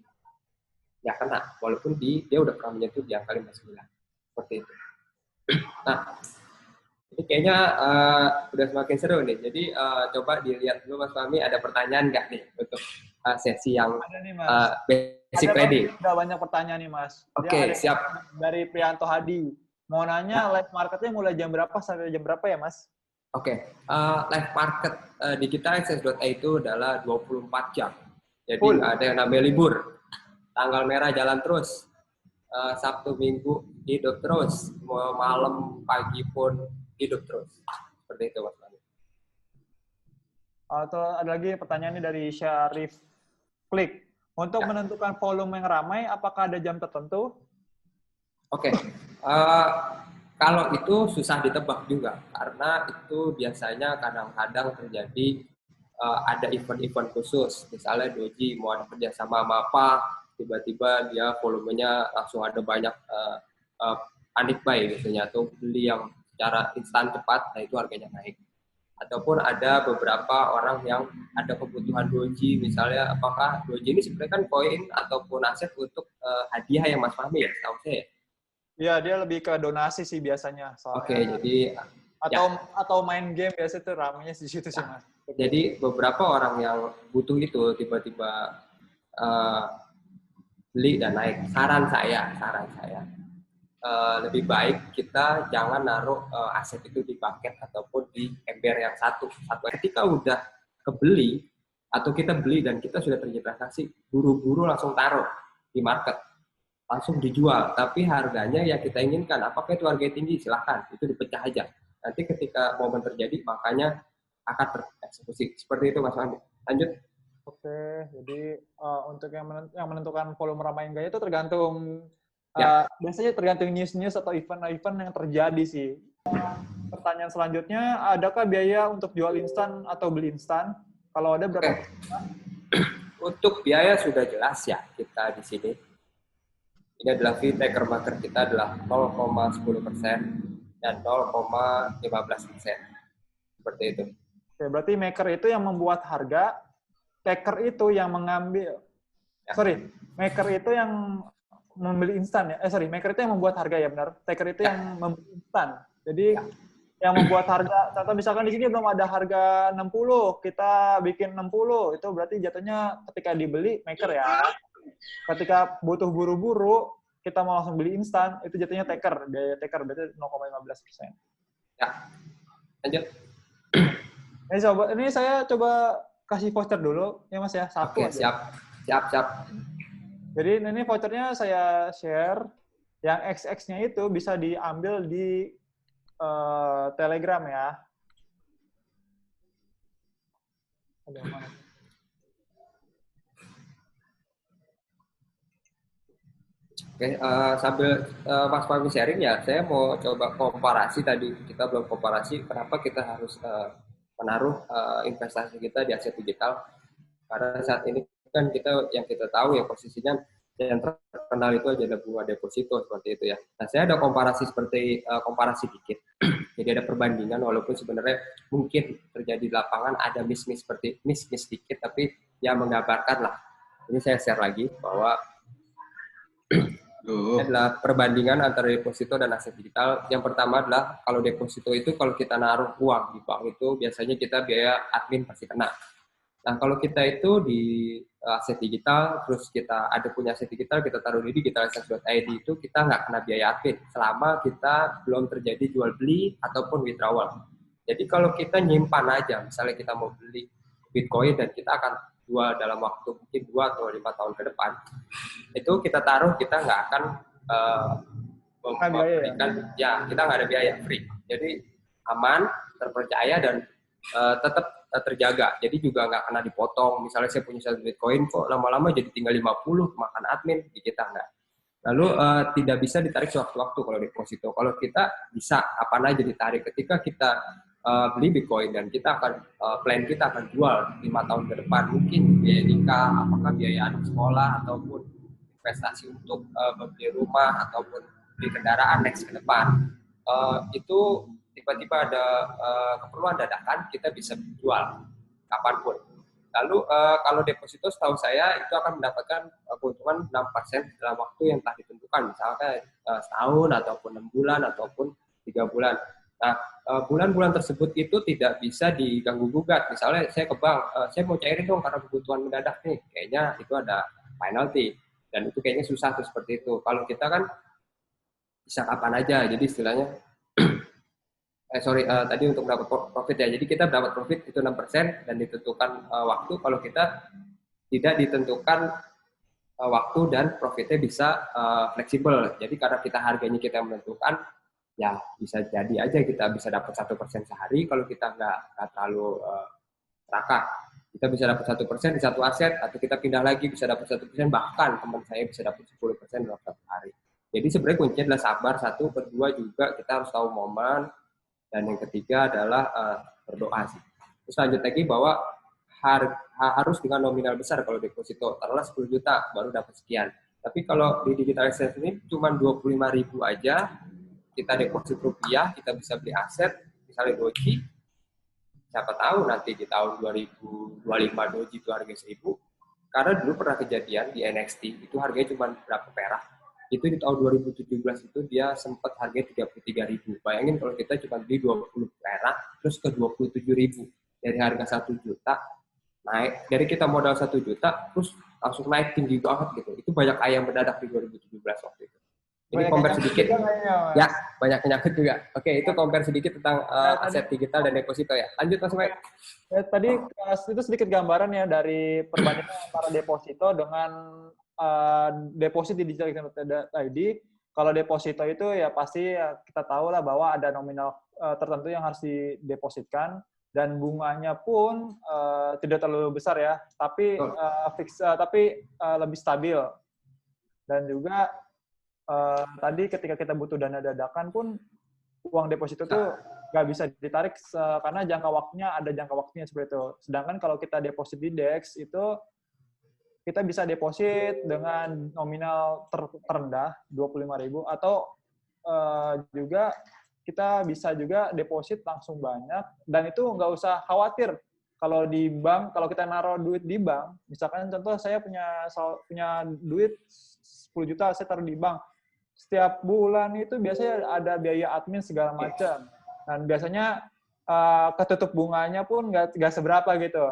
ya kena, walaupun dia udah pernah menyentuh di angka 59. Seperti itu. Nah, ini kayaknya udah semakin seru nih. Jadi coba dilihat dulu Mas Fahmi, ada pertanyaan nggak nih untuk sesi yang basic trading? Udah banyak pertanyaan nih, Mas. Oke, siap. Dari Prianto Hadi. Mau nanya live marketnya mulai jam berapa sampai jam berapa ya, Mas? Oke, live market di kita access.ai itu adalah 24 jam. Jadi nggak ada yang namanya libur. Tanggal merah jalan terus. Sabtu Minggu hidup terus. Mau malam pagi pun hidup terus. Seperti itu, Mas. Atau ada lagi pertanyaannya dari Syarif Klik. Untuk menentukan volume yang ramai, apakah ada jam tertentu? Oke. Kalau itu susah ditebak juga, karena itu biasanya kadang-kadang terjadi ada event-event khusus. Misalnya Doji mau ada kerjasama sama apa, tiba-tiba dia volumenya langsung ada banyak panic buy biasanya, atau beli yang secara instan cepat, nah itu harganya naik. Ataupun ada beberapa orang yang ada kebutuhan Doji, misalnya apakah Doji ini sebenarnya kan koin ataupun aset untuk hadiah yang Mas Fahmi ya, tahu saya. Iya, dia lebih ke donasi sih biasanya. Oke, jadi atau main game biasa tuh ramenya di situ sih, Mas. Jadi beberapa orang yang butuh itu tiba-tiba beli dan naik. Saran saya lebih baik kita jangan naruh aset itu di bucket ataupun di ember yang satu. Ketika udah kebeli atau kita beli dan kita sudah terjadi transaksi, buru-buru langsung taruh di market, langsung dijual. Tapi harganya yang kita inginkan, apakah itu harga tinggi? Silahkan, itu dipecah aja. Nanti ketika momen terjadi, makanya akan tereksekusi. Seperti itu, Mas Andi. Lanjut. Oke, jadi untuk yang menentukan volume ramai enggaknya itu tergantung biasanya tergantung news atau event-event yang terjadi sih. Pertanyaan selanjutnya, adakah biaya untuk jual instan atau beli instan? Kalau ada berapa? Untuk biaya sudah jelas ya kita di sini. Ini adalah fee taker market kita adalah 0,10% dan 0,15%. Seperti itu. Oke, berarti maker itu yang membuat harga, taker itu yang mengambil. Ya. Maker itu yang membeli instan ya. Maker itu yang membuat harga ya benar. Taker itu yang membeli instan. Jadi yang membuat harga, contoh misalkan di sini belum ada harga 60, kita bikin 60, itu berarti jatuhnya ketika dibeli maker ya. Ketika butuh buru-buru, kita mau langsung beli instan, itu jatuhnya taker. Biaya taker berarti 0,15%. Ya, lanjut. Ini saya coba kasih voucher dulu, ya Mas ya. Satu Oke, aja. Siap. Jadi ini vouchernya saya share. Yang XX-nya itu bisa diambil di Telegram ya. Ada mana? Oke, sambil Mas Fahmi sharing ya, saya mau coba komparasi tadi. Kita belum komparasi kenapa kita harus menaruh investasi kita di aset digital. Karena saat ini kan kita tahu ya posisinya yang terkenal itu adalah bunga deposito seperti itu ya. Nah, saya ada komparasi dikit. Jadi ada perbandingan walaupun sebenarnya mungkin terjadi di lapangan ada miss dikit, tapi ya menggambarkan lah. Ini saya share lagi bahwa ini adalah perbandingan antara deposito dan aset digital. Yang pertama adalah kalau deposito itu kalau kita naruh uang di bank itu biasanya kita biaya admin pasti kena. Nah, kalau kita itu di aset digital, terus kita ada punya aset digital, kita taruh di digitalisasi.id itu kita nggak kena biaya admin selama kita belum terjadi jual beli ataupun withdrawal. Jadi kalau kita nyimpan aja, misalnya kita mau beli Bitcoin dan kita akan jual dalam waktu mungkin 2 atau 5 tahun ke depan, itu kita taruh, kita nggak akan memberikan, kita nggak ada biaya, free. Jadi aman, terpercaya, dan tetap terjaga. Jadi juga nggak kena dipotong. Misalnya saya punya 1 Bitcoin, kok lama-lama jadi tinggal 50, makan admin, di kita nggak. Lalu tidak bisa ditarik sewaktu-waktu kalau deposito. Kalau kita bisa, kapan aja ditarik. Ketika kita beli Bitcoin dan kita akan plan kita akan jual 5 tahun ke depan, mungkin biaya nikah, apakah biaya anak sekolah, ataupun investasi untuk membeli rumah, ataupun beli kendaraan next ke depan, itu tiba-tiba ada keperluan dadakan, kita bisa jual kapanpun. Lalu kalau deposito setahu saya itu akan mendapatkan keuntungan 6% dalam waktu yang telah ditentukan, misalkan setahun, ataupun 6 bulan, ataupun 3 bulan. Nah, bulan-bulan tersebut itu tidak bisa diganggu-gugat. Misalnya saya ke bank, saya mau cairin dong karena kebutuhan mendadak nih, kayaknya itu ada penalti, dan itu kayaknya susah tuh seperti itu. Kalau kita kan bisa kapan aja, jadi istilahnya tadi untuk dapat profit ya. Jadi kita dapat profit itu 6% dan ditentukan waktu. Kalau kita tidak ditentukan waktu dan profitnya bisa fleksibel. Jadi karena kita harganya kita menentukan, ya bisa jadi aja kita bisa dapat 1% sehari. Kalau kita nggak terlalu serakah, kita bisa dapat 1% di satu aset, atau kita pindah lagi bisa dapat 1%, bahkan teman saya bisa dapat 10% dalam 1 hari. Jadi sebenarnya kuncinya adalah sabar, 1, kedua juga kita harus tahu momen, dan yang ketiga adalah berdoa sih. Terus lanjut lagi bahwa harus dengan nominal besar kalau deposito, taruhlah 10 juta baru dapat sekian. Tapi kalau di digitalisasi ini cuma 25.000 aja, kita deposit rupiah, kita bisa beli aset, misalnya doji, siapa tahu nanti di tahun 2025 doji itu harga 1.000. Karena dulu pernah kejadian di NXT, itu harganya cuma berapa perak. Itu di tahun 2017 itu dia sempat harganya 33.000. Bayangin kalau kita cuma beli 20 perak, terus ke 27.000. dari harga 1 juta naik, dari kita modal 1 juta terus langsung naik tinggi banget gitu. Itu banyak ayam mendadak di 2017 waktu itu. Ini Banyak compare yang sedikit. kayaknya, Mas. Ya, banyak penyakit juga. Oke, itu compare sedikit tentang aset Tadi, digital dan deposito ya. Lanjut Mas Mike. tadi itu sedikit gambaran ya dari perbandingan antara deposito dengan deposit di digital.id. Kalau deposito itu ya pasti kita tahu lah bahwa ada nominal tertentu yang harus didepositkan dan bunganya pun tidak terlalu besar ya, tapi lebih stabil. Dan juga tadi ketika kita butuh dana dadakan pun uang deposito tuh nggak bisa ditarik karena ada jangka waktunya seperti itu. Sedangkan kalau kita deposit di DEX itu kita bisa deposit dengan nominal terendah 25.000 atau juga kita bisa juga deposit langsung banyak dan itu nggak usah khawatir kalau di bank, kalau kita naruh duit di bank, misalkan contoh saya punya duit 10 juta saya taruh di bank, setiap bulan itu biasanya ada biaya admin segala macam dan biasanya ketutup bunganya pun nggak seberapa gitu.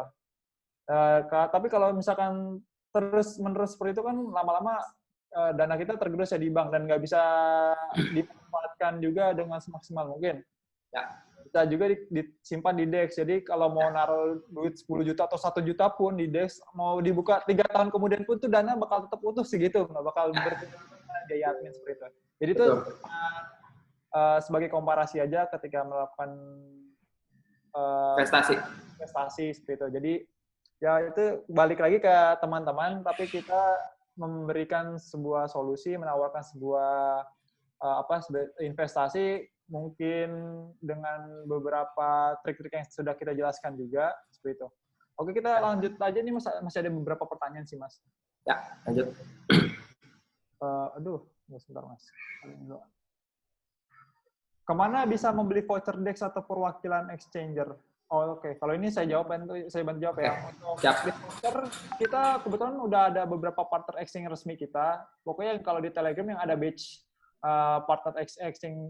Tapi kalau misalkan terus-menerus seperti itu kan lama-lama dana kita tergerus ya di bank dan nggak bisa dimanfaatkan juga dengan semaksimal mungkin. Ya, bisa juga disimpan di DEX. Jadi kalau mau naruh duit 10 juta atau 1 juta pun di DEX, mau dibuka 3 tahun kemudian pun tuh dana bakal tetap utuh segitu, nggak bakal berkurang biaya admin seperti itu. Jadi itu sebagai komparasi aja ketika melakukan investasi seperti itu. Jadi ya itu balik lagi ke teman-teman, tapi kita memberikan sebuah solusi, menawarkan sebuah investasi mungkin dengan beberapa trik-trik yang sudah kita jelaskan juga seperti itu. Oke, kita lanjut aja nih Mas, masih ada beberapa pertanyaan sih Mas. Ya, lanjut. Sebentar Mas. Kemana bisa membeli voucher DEX atau perwakilan exchanger? Oh, oke. Kalau ini saya bantu jawab ya. Untuk voucher, kita kebetulan udah ada beberapa partner exchange resmi kita. Pokoknya kalau di Telegram yang ada badge partner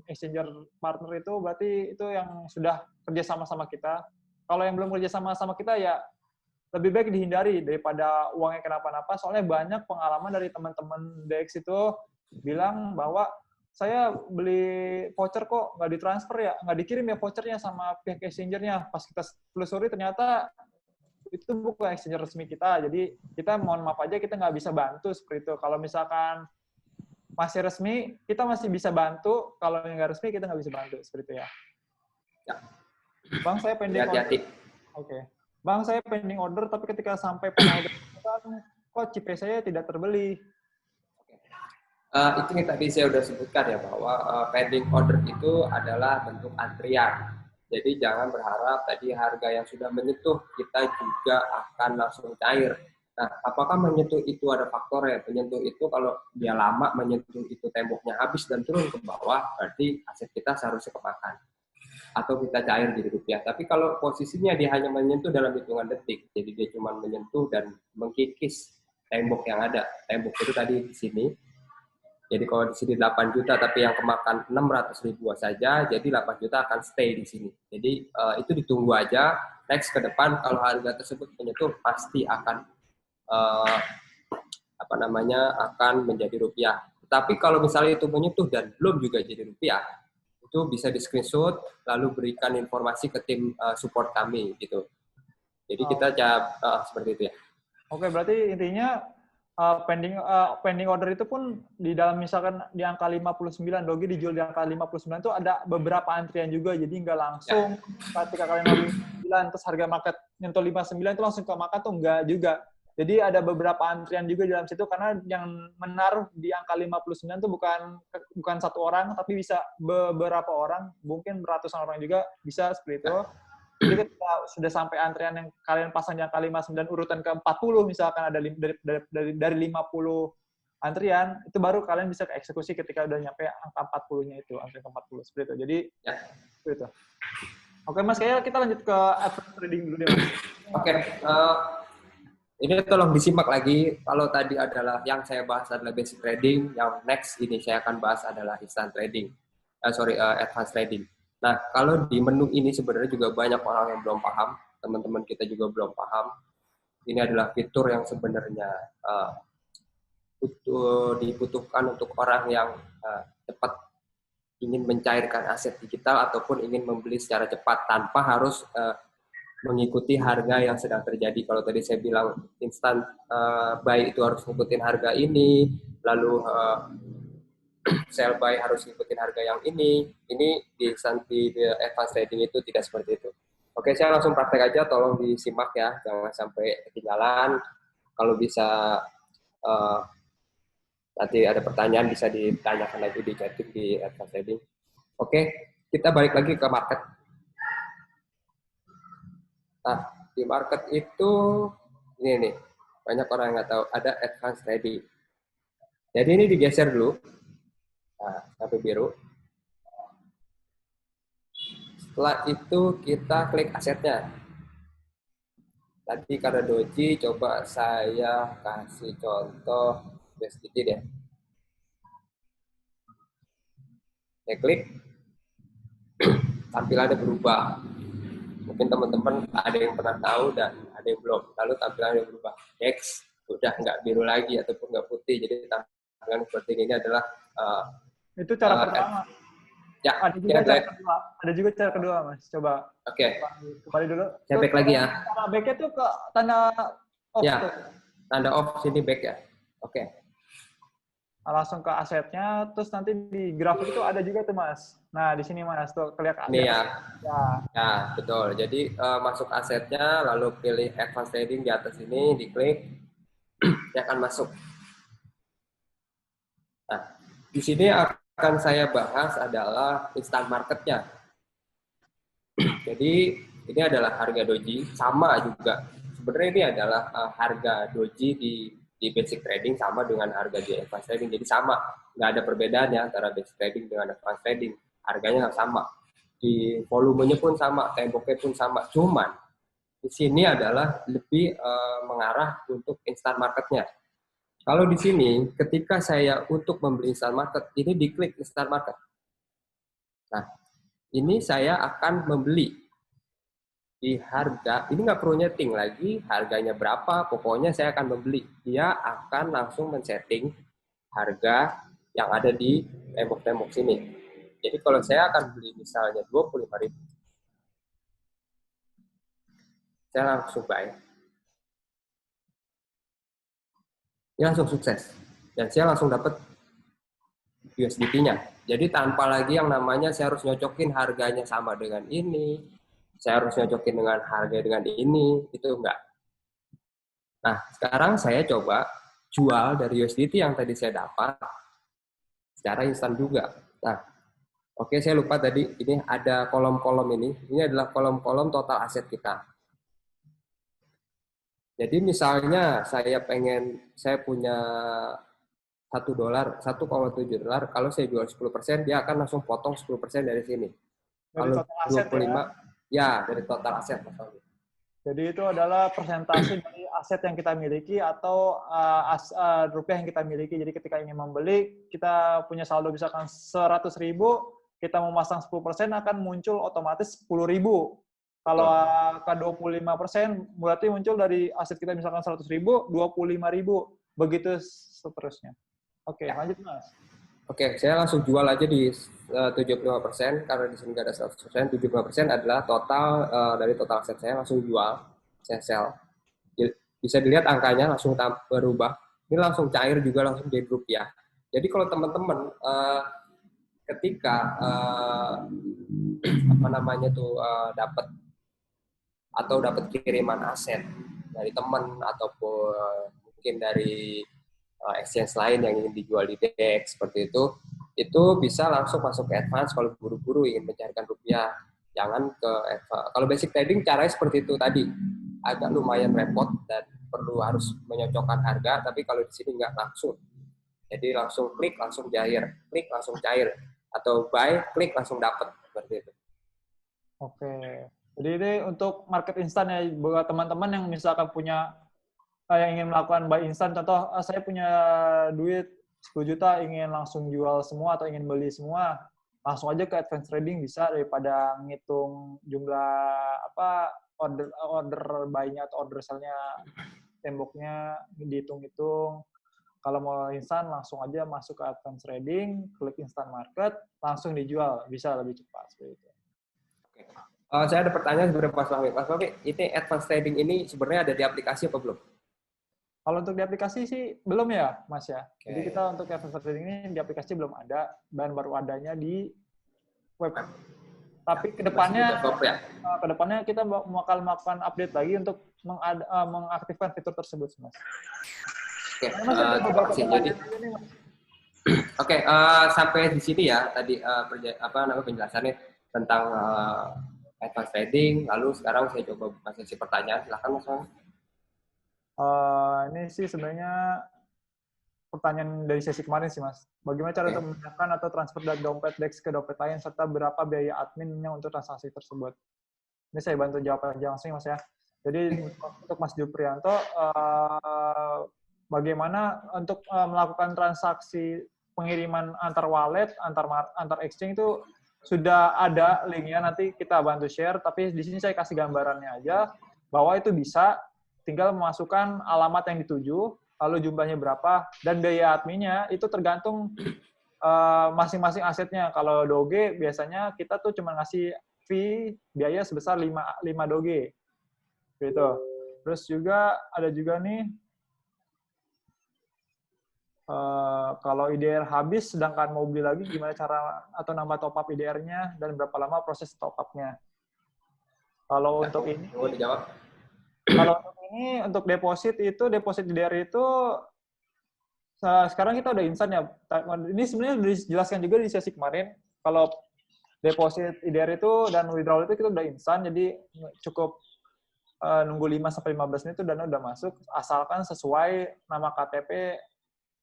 exchanger partner itu berarti itu yang sudah kerja sama kita. Kalau yang belum kerja sama kita ya lebih baik dihindari daripada uangnya kenapa-napa. Soalnya banyak pengalaman dari teman-teman DEX itu bilang bahwa saya beli voucher kok nggak ditransfer ya, nggak dikirim ya vouchernya sama pihak exchangernya. Pas kita telusuri ternyata itu bukan exchanger resmi kita. Jadi kita mohon maaf aja kita nggak bisa bantu seperti itu. Kalau misalkan masih resmi, kita masih bisa bantu. Kalau yang nggak resmi, kita nggak bisa bantu. Seperti itu ya. Bang, saya pending order. Oke. Bang, saya pending order, tapi ketika sampai pending order, kok chip saya tidak terbeli? Itu yang tadi saya sudah sebutkan ya, bahwa pending order itu adalah bentuk antrian. Jadi jangan berharap tadi harga yang sudah menyentuh, kita juga akan langsung cair. Nah, apakah menyentuh itu ada faktornya? Menyentuh itu kalau dia lama menyentuh itu temboknya habis dan turun ke bawah, berarti aset kita seharusnya kemakan. Atau kita cair jadi rupiah. Tapi kalau posisinya dia hanya menyentuh dalam hitungan detik, jadi dia cuma menyentuh dan mengkikis tembok yang ada. Tembok itu tadi di sini. Jadi kalau di sini 8 juta tapi yang kemakan 600.000 saja, jadi 8 juta akan stay di sini. Jadi itu ditunggu aja. Next ke depan kalau harga tersebut menyentuh pasti akan akan menjadi rupiah. Tapi kalau misalnya itu menyentuh dan belum juga jadi rupiah, itu bisa di screenshot lalu berikan informasi ke tim support kami gitu. Jadi kita seperti itu ya. Oke, berarti intinya pending order itu pun di dalam misalkan di angka 59, dogi dijual di angka 59 itu ada beberapa antrian juga, jadi nggak langsung ketika kalian 59 terus harga market nyentuh 59 itu langsung ke market tuh nggak juga. Jadi ada beberapa antrian juga di dalam situ karena yang menaruh di angka 59 itu bukan satu orang tapi bisa beberapa orang, mungkin ratusan orang juga bisa seperti itu. Jadi ketika sudah sampai antrian yang kalian pasang di angka 59 urutan ke 40 misalkan ada dari 50 antrian, itu baru kalian bisa eksekusi ketika udah nyampe angka 40-nya itu, antrian ke 40 seperti itu. Jadi seperti itu. Oke Mas, kayaknya kita lanjut ke advance trading dulu deh Mas. Oke. Ini tolong disimak lagi. Kalau tadi adalah yang saya bahas adalah basic trading, yang next ini saya akan bahas adalah instant trading. Advanced trading. Nah, kalau di menu ini sebenarnya juga banyak orang yang belum paham. teman-teman kita juga belum paham. Ini adalah fitur yang sebenarnya dibutuhkan untuk orang yang cepat ingin mencairkan aset digital ataupun ingin membeli secara cepat tanpa harus mengikuti harga yang sedang terjadi. Kalau tadi saya bilang instant buy itu harus ngikutin harga ini, lalu sell buy harus ngikutin harga yang ini di advanced trading itu tidak seperti itu. Oke, saya langsung praktek aja, tolong disimak ya, jangan sampai ketinggalan. Kalau bisa nanti ada pertanyaan bisa ditanyakan lagi di chatting di advanced trading. Oke, kita balik lagi ke market. Nah, di market itu ini nih, banyak orang yang nggak tahu ada advanced trading. Jadi ini digeser dulu, nah, sampai biru. Setelah itu kita klik asetnya. Tadi karena doji, coba saya kasih contoh USDT deh. Saya klik, tampilannya berubah. Mungkin teman-teman ada yang pernah tahu dan ada yang belum. Lalu tampilannya berubah. Next, udah nggak biru lagi ataupun nggak putih. Jadi tampilan seperti ini adalah itu cara pertama. Ya, ada juga cara kedua, Mas. Coba. Oke. Kembali dulu. Saya back lagi ya. Cara back-nya tuh ke tanda off. Ya, tuh. tanda off sini back ya. Oke. Langsung ke asetnya, terus nanti di grafik itu ada juga tuh, Mas. Nah, di sini, Mas, tuh kelihatan. Ini ya. Ya, betul. Jadi masuk asetnya, lalu pilih advanced trading di atas ini, diklik, dia akan masuk. Nah, di sini akan saya bahas adalah instant marketnya. Jadi ini adalah harga doji, sama juga. Sebenarnya ini adalah harga doji di basic trading sama dengan harga di advanced trading. Jadi sama, nggak ada perbedaannya antara basic trading dengan advanced trading. Harganya sama, di volumenya pun sama, temboknya pun sama. Cuman di sini adalah lebih mengarah untuk instant marketnya. Kalau di sini, ketika saya untuk membeli instant market, ini diklik instant market. Nah, ini saya akan membeli di harga, ini nggak perlu nyeting lagi harganya berapa, pokoknya saya akan membeli. Dia akan langsung men-setting harga yang ada di tembok-tembok sini. Jadi kalau saya akan beli misalnya 25.000, saya langsung buy. Ini langsung sukses. Dan saya langsung dapat USDT-nya. Jadi tanpa lagi yang namanya saya harus nyocokin harganya sama dengan ini, saya harus nyocokin dengan harga dengan ini, itu enggak. Nah, sekarang saya coba jual dari USDT yang tadi saya dapat secara instan juga. Nah, oke, saya lupa tadi, ini ada kolom-kolom ini. Ini adalah kolom-kolom total aset kita. Jadi misalnya saya punya $1, $1,7. Kalau saya jual 10%, dia akan langsung potong 10% dari sini. Dari kalau total aset 25, ya dari total aset. Jadi itu adalah persentase dari aset yang kita miliki atau rupiah yang kita miliki. Jadi ketika ingin membeli, kita punya saldo misalkan 100.000, kita memasang 10% akan muncul otomatis 10.000. Kalau ke 25%, berarti muncul dari aset kita misalkan 100.000, 25.000. Begitu seterusnya. Oke, lanjut, Mas. Oke, saya langsung jual aja di 75%, karena di sini nggak ada 100%, 75% adalah total dari total aset saya, langsung jual, saya sell. Bisa dilihat angkanya langsung berubah, ini langsung cair juga, langsung jadi rupiah. Jadi kalau teman-teman ketika dapat kiriman aset dari teman ataupun mungkin dari exchange lain yang ingin dijual di DEX seperti itu bisa langsung masuk ke advance kalau buru-buru ingin mencarikan rupiah. Jangan kalau basic trading caranya seperti itu tadi, agak lumayan repot dan perlu harus menyocokkan harga, tapi kalau di sini nggak langsung. Jadi langsung klik langsung cair, klik langsung cair, atau buy klik langsung dapat seperti itu. Oke. Jadi ini untuk market instan ya buat teman-teman yang misalkan punya yang ingin melakukan buy instan, contoh saya punya duit 10 juta ingin langsung jual semua atau ingin beli semua, langsung aja ke advance trading bisa daripada ngitung jumlah order buy-nya atau order sell-nya temboknya dihitung-hitung. Kalau mau instan langsung aja masuk ke advance trading, klik instant market, langsung dijual, bisa lebih cepat seperti itu. Saya ada pertanyaan sebenarnya Mas Fahmi. Mas Fahmi, ini advance trading ini sebenarnya ada di aplikasi apa belum? Kalau untuk di aplikasi sih belum ya, Mas ya. Okay. Jadi kita untuk advance trading ini di aplikasi belum ada dan baru adanya di web. Tapi kedepannya kita bakal melakukan update lagi untuk mengaktifkan fitur tersebut, Mas. Oke, sampai di sini ya tadi penjelasannya tentang advance trading. Lalu sekarang saya coba buka sesi pertanyaan. Silakan Mas Fahmi. Ini sih sebenarnya pertanyaan dari sesi kemarin sih, Mas. Bagaimana cara untuk memindahkan atau transfer dari dompet DEX ke dompet lain, serta berapa biaya adminnya untuk transaksi tersebut? Ini saya bantu jawab aja langsung, Mas ya. Jadi untuk Mas Juprianto, bagaimana untuk melakukan transaksi pengiriman antar wallet, antar exchange itu sudah ada linknya, nanti kita bantu share, tapi di sini saya kasih gambarannya aja, bahwa itu bisa tinggal memasukkan alamat yang dituju, lalu jumlahnya berapa, dan biaya adminnya itu tergantung masing-masing asetnya. Kalau Doge biasanya kita tuh cuma ngasih fee biaya sebesar 5 Doge. Gitu. Terus juga ada juga nih, kalau IDR habis sedangkan mau beli lagi, gimana cara atau nambah top up IDR-nya dan berapa lama proses top up-nya. Kalau untuk ini, untuk deposit IDR itu sekarang kita udah instan ya. Ini sebenarnya udah dijelaskan juga di sesi kemarin. Kalau deposit IDR itu dan withdrawal itu kita udah instan, jadi cukup nunggu 5-15 menit itu dana udah masuk, asalkan sesuai nama KTP,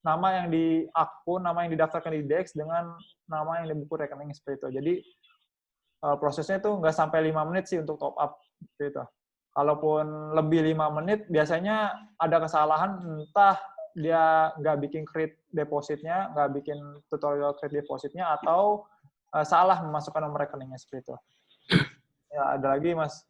nama yang di akun, nama yang didaftarkan di DEX dengan nama yang di buku rekening seperti itu. Jadi prosesnya itu nggak sampai 5 menit sih untuk top up seperti itu. Kalaupun lebih 5 menit, biasanya ada kesalahan, entah dia nggak bikin create depositnya, nggak bikin tutorial create depositnya, atau salah memasukkan nomor rekeningnya seperti itu. Ya, ada lagi, Mas.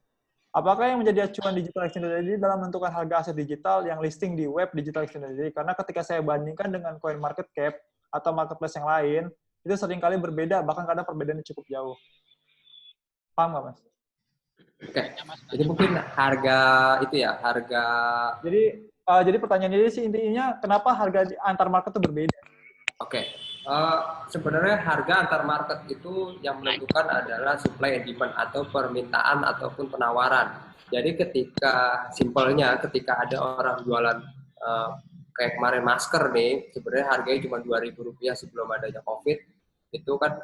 Apakah yang menjadi acuan Digital Exchange dalam menentukan harga aset digital yang listing di web Digital Exchange? Karena ketika saya bandingkan dengan CoinMarketCap atau marketplace yang lain, itu seringkali berbeda, bahkan kadang perbedaannya cukup jauh. Paham nggak, Mas? Oke, jadi mungkin harga itu ya, harga. Jadi pertanyaan ini sih intinya kenapa harga antar market itu berbeda? Oke, sebenarnya harga antar market itu yang menentukan adalah supply and demand atau permintaan ataupun penawaran. Jadi ketika simpelnya ketika ada orang jualan kayak kemarin masker nih, sebenarnya harganya cuma Rp2.000 sebelum adanya COVID, itu kan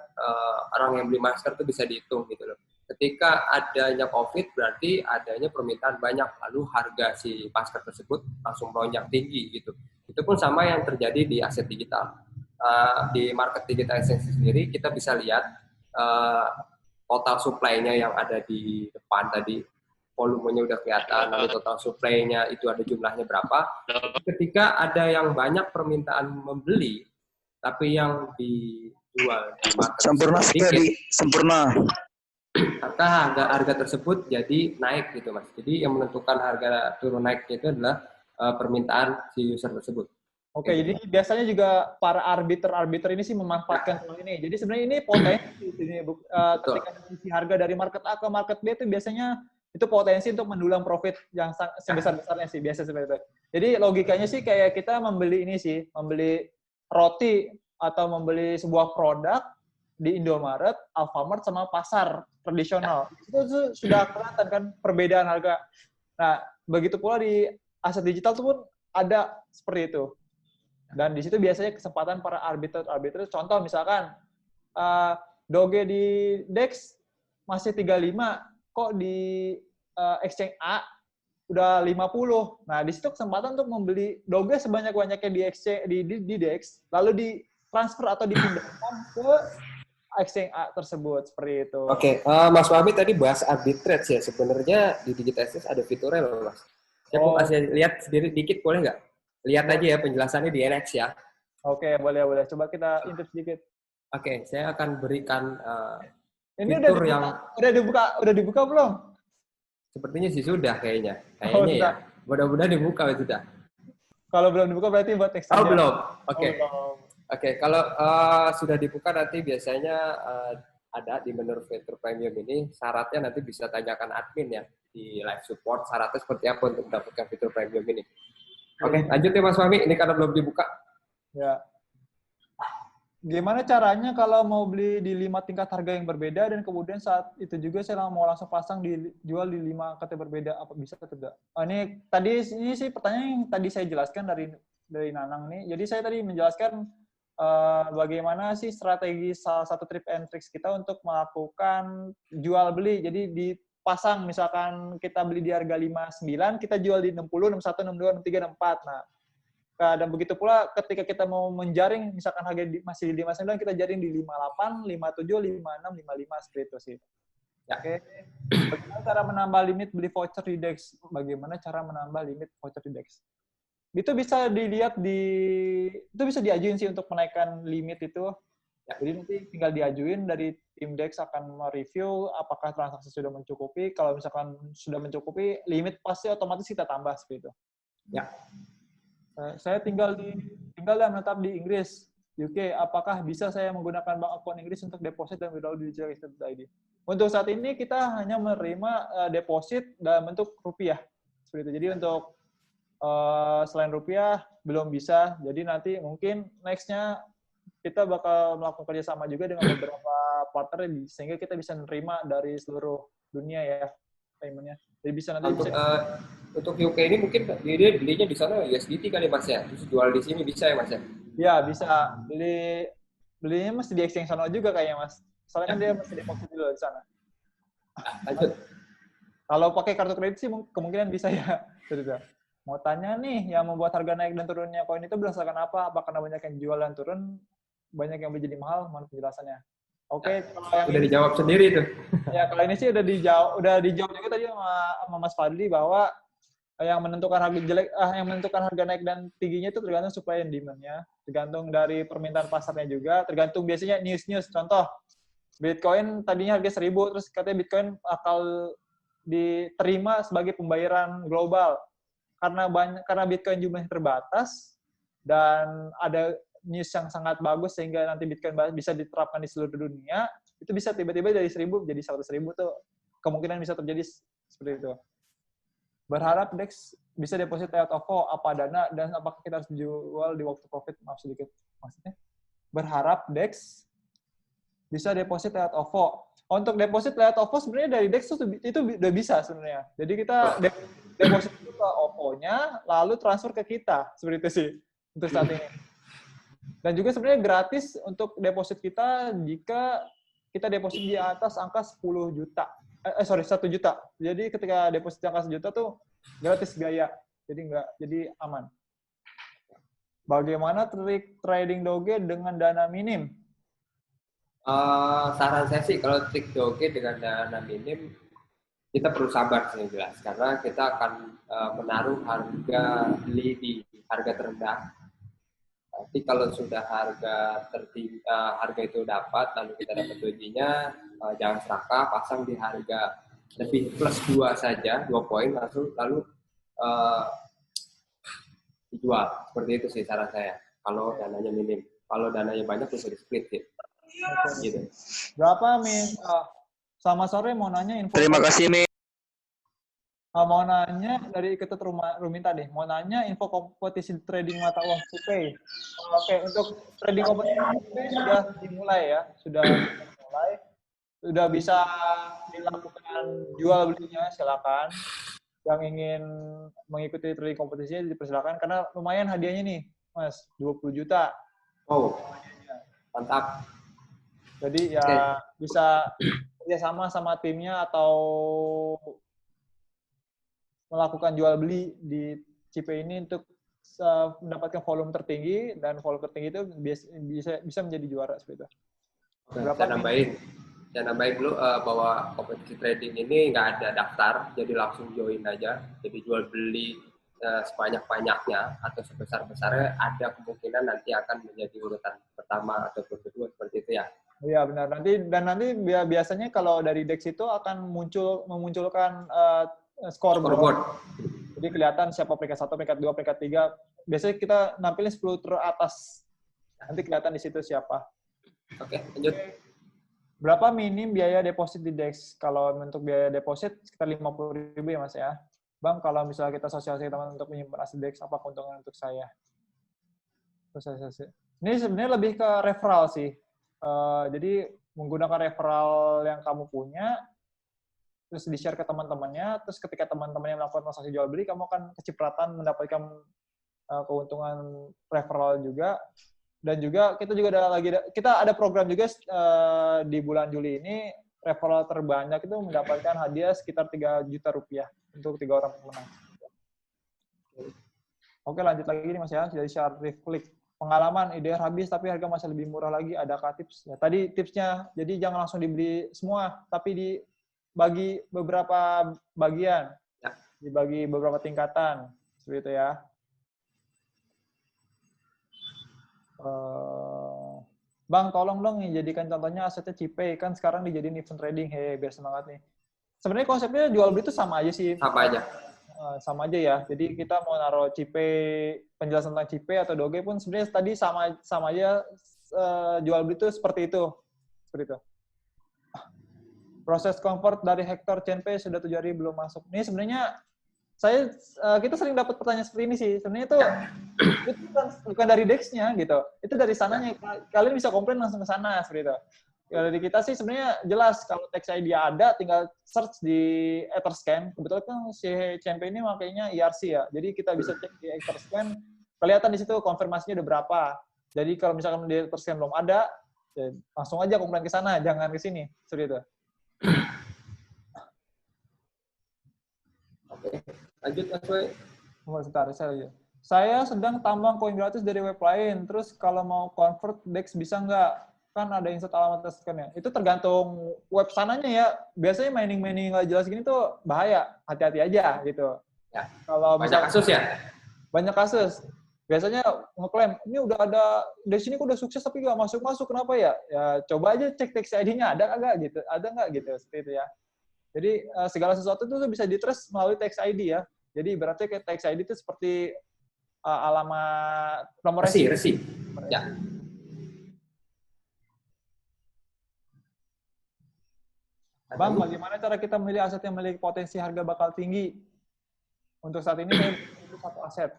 orang yang beli masker itu bisa dihitung gitu loh. Ketika adanya COVID berarti adanya permintaan banyak, lalu harga si masker tersebut langsung melonjak tinggi gitu. Itu pun sama yang terjadi di aset digital. Di market digital exchange sendiri kita bisa lihat total supply-nya yang ada di depan tadi, volumenya udah kelihatan, lalu total supply-nya itu ada jumlahnya berapa. Ketika ada yang banyak permintaan membeli, tapi yang dijual di market sempurna. Maka harga tersebut jadi naik gitu, Mas. Jadi yang menentukan harga turun naik itu adalah permintaan si user tersebut. Oke, jadi biasanya juga para arbiter ini sih memanfaatkan hal ini. Jadi sebenarnya ini potensi ketika isi harga dari market A ke market B itu biasanya itu potensi untuk mendulang profit yang sebesar-besarnya sih, biasa seperti itu. Jadi logikanya sih kayak kita membeli roti atau membeli sebuah produk di Indomaret, Alfamart sama pasar tradisional. Itu sudah kelihatan kan perbedaan harga. Nah, begitu pula di aset digital itu pun ada seperti itu. Dan di situ biasanya kesempatan para arbiter. Contoh misalkan Doge di DEX masih 35, kok di exchange A udah 50. Nah, di situ kesempatan untuk membeli Doge sebanyak-banyaknya di DEX, lalu ditransfer atau dipindahkan ke exchange A tersebut, seperti itu. Oke, Mas Fahmi tadi bahas arbitrage ya. Sebenarnya di Digital Exchange ada fiturnya loh, Mas. Saya mau kasih lihat sendiri dikit, boleh nggak? Lihat aja ya penjelasannya di NX ya. Oke, boleh. Coba kita intip sedikit. Oke, saya akan berikan ini fitur udah dibuka belum? Sepertinya sih sudah kayaknya. Oh, Kayaknya ya. sudah. Mudah-mudahan dibuka sudah. Kalau belum dibuka berarti buat next Oh, aja. belum. Oh, Oke. belum. Oke, kalau sudah dibuka nanti biasanya ada di menu fitur premium ini syaratnya nanti bisa tanyakan admin ya di live support syaratnya seperti apa untuk mendapatkan fitur premium ini. Oke, lanjut ya Mas Fahmi. Ini karena belum dibuka. Ya. Gimana caranya kalau mau beli di 5 tingkat harga yang berbeda dan kemudian saat itu juga saya mau langsung pasang jual di 5 kategori berbeda, apa bisa atau tidak? Ini sih pertanyaan yang tadi saya jelaskan dari Nanang nih. Jadi saya tadi menjelaskan bagaimana sih strategi salah satu trip and tricks kita untuk melakukan jual beli. Jadi dipasang misalkan kita beli di harga 59, kita jual di 60, 61, 62, 63, 64. Nah, dan begitu pula ketika kita mau menjaring, misalkan harga masih di 59, kita jaring di 58, 57, 56, 55, seperti itu sih. Ya. Oke. Bagaimana cara menambah limit beli voucher di DEX? Bagaimana cara menambah limit voucher di DEX? Itu bisa dilihat itu bisa diajuin sih untuk menaikkan limit itu. Ya, jadi nanti tinggal diajuin, dari tim DEX akan mereview apakah transaksi sudah mencukupi. Kalau misalkan sudah mencukupi, limit pasti otomatis kita tambah seperti itu. Ya. Saya tinggal dan menetap di Inggris, UK. Apakah bisa saya menggunakan bank akun Inggris untuk deposit dan withdrawal di digital.id? Untuk saat ini kita hanya menerima deposit dalam bentuk rupiah. Seperti itu. Jadi untuk selain rupiah belum bisa. Jadi nanti mungkin next-nya kita bakal melakukan kerjasama juga dengan beberapa partner sehingga kita bisa menerima dari seluruh dunia ya payment-nya. Jadi bisa nanti untuk UK ini mungkin dia belinya di sana USDT kali Mas ya. Terus jual di sini bisa ya Mas ya? Ya, bisa. Belinya mesti di exchange sana juga kayaknya, Mas. Soalnya kan dia mesti deposit dulu di sana. Lanjut. Kalau pakai kartu kredit sih kemungkinan bisa ya. Mau tanya nih, yang membuat harga naik dan turunnya koin itu berdasarkan apa? Apa karena banyak yang jual dan turun, banyak yang beli jadi mahal? Mana penjelasannya? Oke, kalau yang udah dijawab sendiri itu. Ya, kalau ini sih udah dijawab juga tadi sama Mas Fadli bahwa yang menentukan harga naik dan tingginya itu tergantung supply and demand-nya, tergantung dari permintaan pasarnya juga, tergantung biasanya news. Contoh, Bitcoin tadinya harga 1.000, terus katanya Bitcoin bakal diterima sebagai pembayaran global. Karena Bitcoin jumlahnya terbatas dan ada news yang sangat bagus sehingga nanti Bitcoin bisa diterapkan di seluruh dunia, itu bisa tiba-tiba dari 1.000 jadi 100.000 tuh kemungkinan bisa terjadi seperti itu. Berharap DEX bisa deposit lewat OVO, apa dana, dan apakah kita harus jual di waktu profit? Maaf sedikit. Maksudnya, berharap DEX bisa deposit lewat OVO. Untuk deposit lewat OVO sebenarnya dari DEX itu udah bisa sebenarnya. Jadi kita deposit itu ke OVO-nya, lalu transfer ke kita. Seperti itu sih untuk saat ini. Dan juga sebenarnya gratis untuk deposit kita jika kita deposit di atas angka 10 juta. 1 juta. Jadi ketika deposit angka 1 juta tuh gratis biaya. Jadi aman. Bagaimana trik trading Doge dengan dana minim? Saran saya sih kalau trik Doge dengan dana minim kita perlu sabar sih jelas karena kita akan menaruh harga beli di harga terendah. Tapi kalau sudah harga tertinggi, harga itu dapat lalu kita dapat dojinya, jangan serakah, pasang di harga lebih plus 2 saja, 2 poin lalu dijual. Seperti itu sih saran saya. Kalau dananya minim, kalau dananya banyak bisa di split sih. Gitu. Berapa Min? Sama sore mau nanya info. Terima kasih Min. Mau nanya dari Ketut Ruminta deh. Mau nanya info kompetisi trading mata uang Supay. Oke, untuk trading kompetisi Supay sudah dimulai ya, sudah dimulai. Sudah bisa dilakukan jual belinya, silakan. Yang ingin mengikuti trading kompetisinya dipersilakan karena lumayan hadiahnya nih, Mas, 20 juta. Oh, mantap. Jadi ya bisa kerjasama sama timnya atau melakukan jual beli di CP ini untuk mendapatkan volume tertinggi, dan volume tertinggi itu bisa menjadi juara seperti itu. Saya nambahin dulu bahwa kompetisi trading ini nggak ada daftar, jadi langsung join aja. Jadi jual beli sebanyak-banyaknya atau sebesar-besarnya ada kemungkinan nanti akan menjadi urutan pertama atau kedua seperti itu ya. Iya benar. Nanti biasanya kalau dari DEX itu akan memunculkan scoreboard. Scoreboard. Jadi kelihatan siapa peringkat 1, peringkat 2, peringkat 3. Biasanya kita nampilin 10 teratas. Nanti kelihatan di situ siapa. Oke, lanjut. Berapa minim biaya deposit di DEX? Kalau untuk biaya deposit sekitar 50.000 ya Mas ya. Bang, kalau misalnya kita sosialisasi teman untuk menyimpan aset DEX, apa keuntungan untuk saya? Sosialisasi. Ini sebenarnya lebih ke referral sih. Jadi menggunakan referral yang kamu punya, terus di-share ke teman-temannya, terus ketika teman-temannya melakukan transaksi jual beli, kamu akan kecipratan mendapatkan keuntungan referral juga. Dan juga kita ada program juga di bulan Juli ini, referral terbanyak itu mendapatkan hadiah sekitar 3 juta rupiah untuk 3 orang pemenang. Oke, lanjut lagi nih Mas ya, dari Syarif Klik. Pengalaman IDR habis tapi harga masih lebih murah lagi, adakah tips? Ya, tadi tipsnya, jadi jangan langsung dibeli semua, tapi dibagi beberapa bagian, dibagi beberapa tingkatan, seperti itu ya. Bang, tolong dong jadikan contohnya asetnya Cipay, kan sekarang dijadiin event trading, biar semangat nih. Sebenarnya konsepnya jual beli itu sama aja sih. Sama aja. Sama aja ya. Jadi kita mau naruh Cipay, penjelasan tentang Cipay atau Doge pun sebenarnya tadi sama aja, jual beli itu seperti itu. Seperti itu. Proses convert dari Hector Chainpay sudah 7 hari belum masuk. Ini sebenarnya kita sering dapat pertanyaan seperti ini sih. Sebenarnya itu bukan dari DEX-nya gitu. Itu dari sananya. Kalian bisa komplain langsung ke sana seperti itu. Kalau dari kita sih sebenarnya jelas kalau tax ID ada, tinggal search di Etherscan. Kebetulan kan si Chainpay ini makanya ERC ya. Jadi kita bisa cek di Etherscan, kelihatan di situ konfirmasinya udah berapa. Jadi kalau misalkan di Etherscan belum ada, ya langsung aja komplain ke sana, jangan ke sini. Seperti itu. Oke. Lanjut Mas Boy. Sebentar, saya sedang tambang koin gratis dari web lain. Terus kalau mau convert DEX bisa nggak? Kan ada insert alamat terskannya. Itu tergantung web sananya ya. Biasanya mining nggak jelas gini tuh bahaya. Hati-hati aja gitu. Ya. Kalau Banyak kasus ya? Banyak kasus. Biasanya ngeklaim, ini udah ada, dari sini udah sukses tapi nggak masuk-masuk. Kenapa ya? Ya coba aja cek tax ID-nya ada nggak gitu. Ada nggak gitu. Seperti itu ya. Jadi segala sesuatu itu bisa di-trace melalui tax ID ya. Jadi berarti kayak tax ID itu seperti alamat nomor resi. Ya. Bang, bagaimana cara kita memilih aset yang memiliki potensi harga bakal tinggi? Untuk saat ini saya butuh satu aset.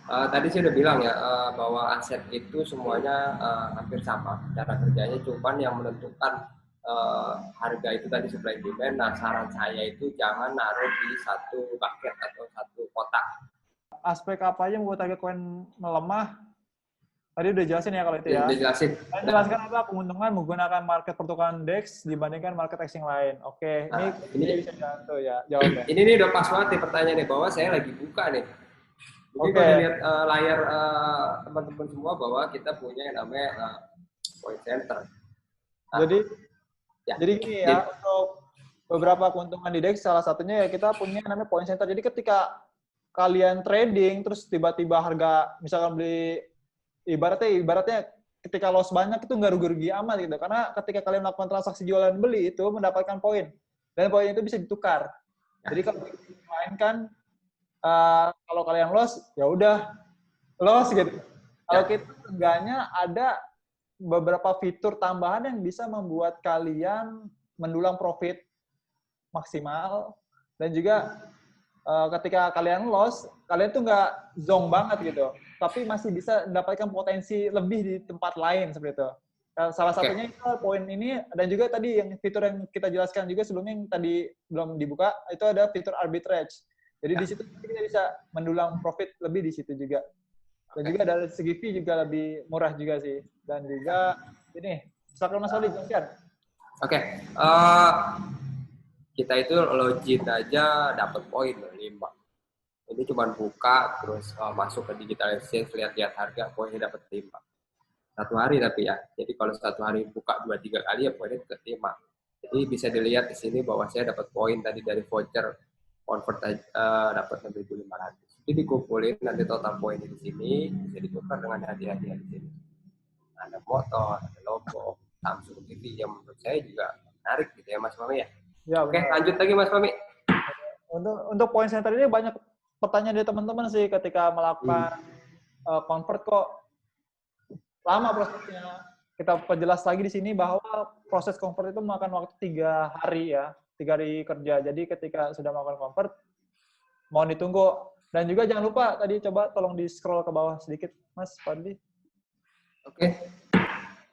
Tadi saya udah bilang ya bahwa aset itu semuanya hampir sama cara kerjanya, cuman yang menentukan harga itu tadi supply and demand. Nah, saran saya itu jangan naruh di satu bucket atau satu kotak. Aspek apa aja yang membuat harga koin melemah? Tadi udah jelasin ya kalau itu ya. Udah jelasin. Dan jelaskan apa keuntungan menggunakan market pertukaran DEX dibandingkan market exchange lain. Oke, ini bisa jatuh ya jawabnya. Ini nih udah pas banget nih pertanyaannya, bahwa saya lagi buka nih. Jadi kalau lihat layar teman-teman semua bahwa kita punya yang namanya point center. Nah, jadi gini ya, untuk beberapa keuntungan di DEX, salah satunya ya kita punya namanya point center. Jadi ketika kalian trading, terus tiba-tiba harga, misalkan beli, ibaratnya ketika loss banyak itu nggak rugi-rugi amat gitu. Karena ketika kalian melakukan transaksi jualan beli itu mendapatkan poin. Dan poin itu bisa ditukar. Jadi kalau dimainkan, kalau kalian loss, ya udah loss gitu. Kalau kita enggaknya ada beberapa fitur tambahan yang bisa membuat kalian mendulang profit maksimal, dan juga ketika kalian loss, kalian tuh nggak zonk banget gitu, tapi masih bisa mendapatkan potensi lebih di tempat lain seperti itu. Salah satunya itu poin ini, dan juga tadi yang fitur yang kita jelaskan juga sebelumnya yang tadi belum dibuka, itu ada fitur arbitrage. Jadi di situ kita bisa mendulang profit lebih di situ juga. Dan juga dari segi fee juga lebih murah juga sih. Dan juga ini, silakan Mas Wali jelaskan. Oke. Kita itu login aja dapat poin 5. Ini cuma buka terus masuk ke digital exchange, lihat-lihat harga, poinnya dapat 5. Satu hari tapi ya. Jadi kalau satu hari buka 2-3 kali ya poinnya ke 5. Jadi bisa dilihat di sini bahwa saya dapat poin tadi dari voucher convert dapat 6.500. Jadi dikumpulin nanti total poinnya di sini bisa ditukar dengan hadiah-hadiah di sini. Ada motor, ada logo, Samsung TV yang menurut saya juga menarik gitu ya Mas Mami ya. Ya, oke, lanjut lagi Mas Mami. Untuk poin center ini banyak pertanyaan dari teman-teman sih ketika melakukan convert kok lama prosesnya. Kita perjelas lagi di sini bahwa proses convert itu memakan waktu 3 hari ya, 3 hari kerja. Jadi ketika sudah melakukan convert, mohon ditunggu. Dan juga jangan lupa tadi coba tolong di scroll ke bawah sedikit, Mas Fadli. Oke.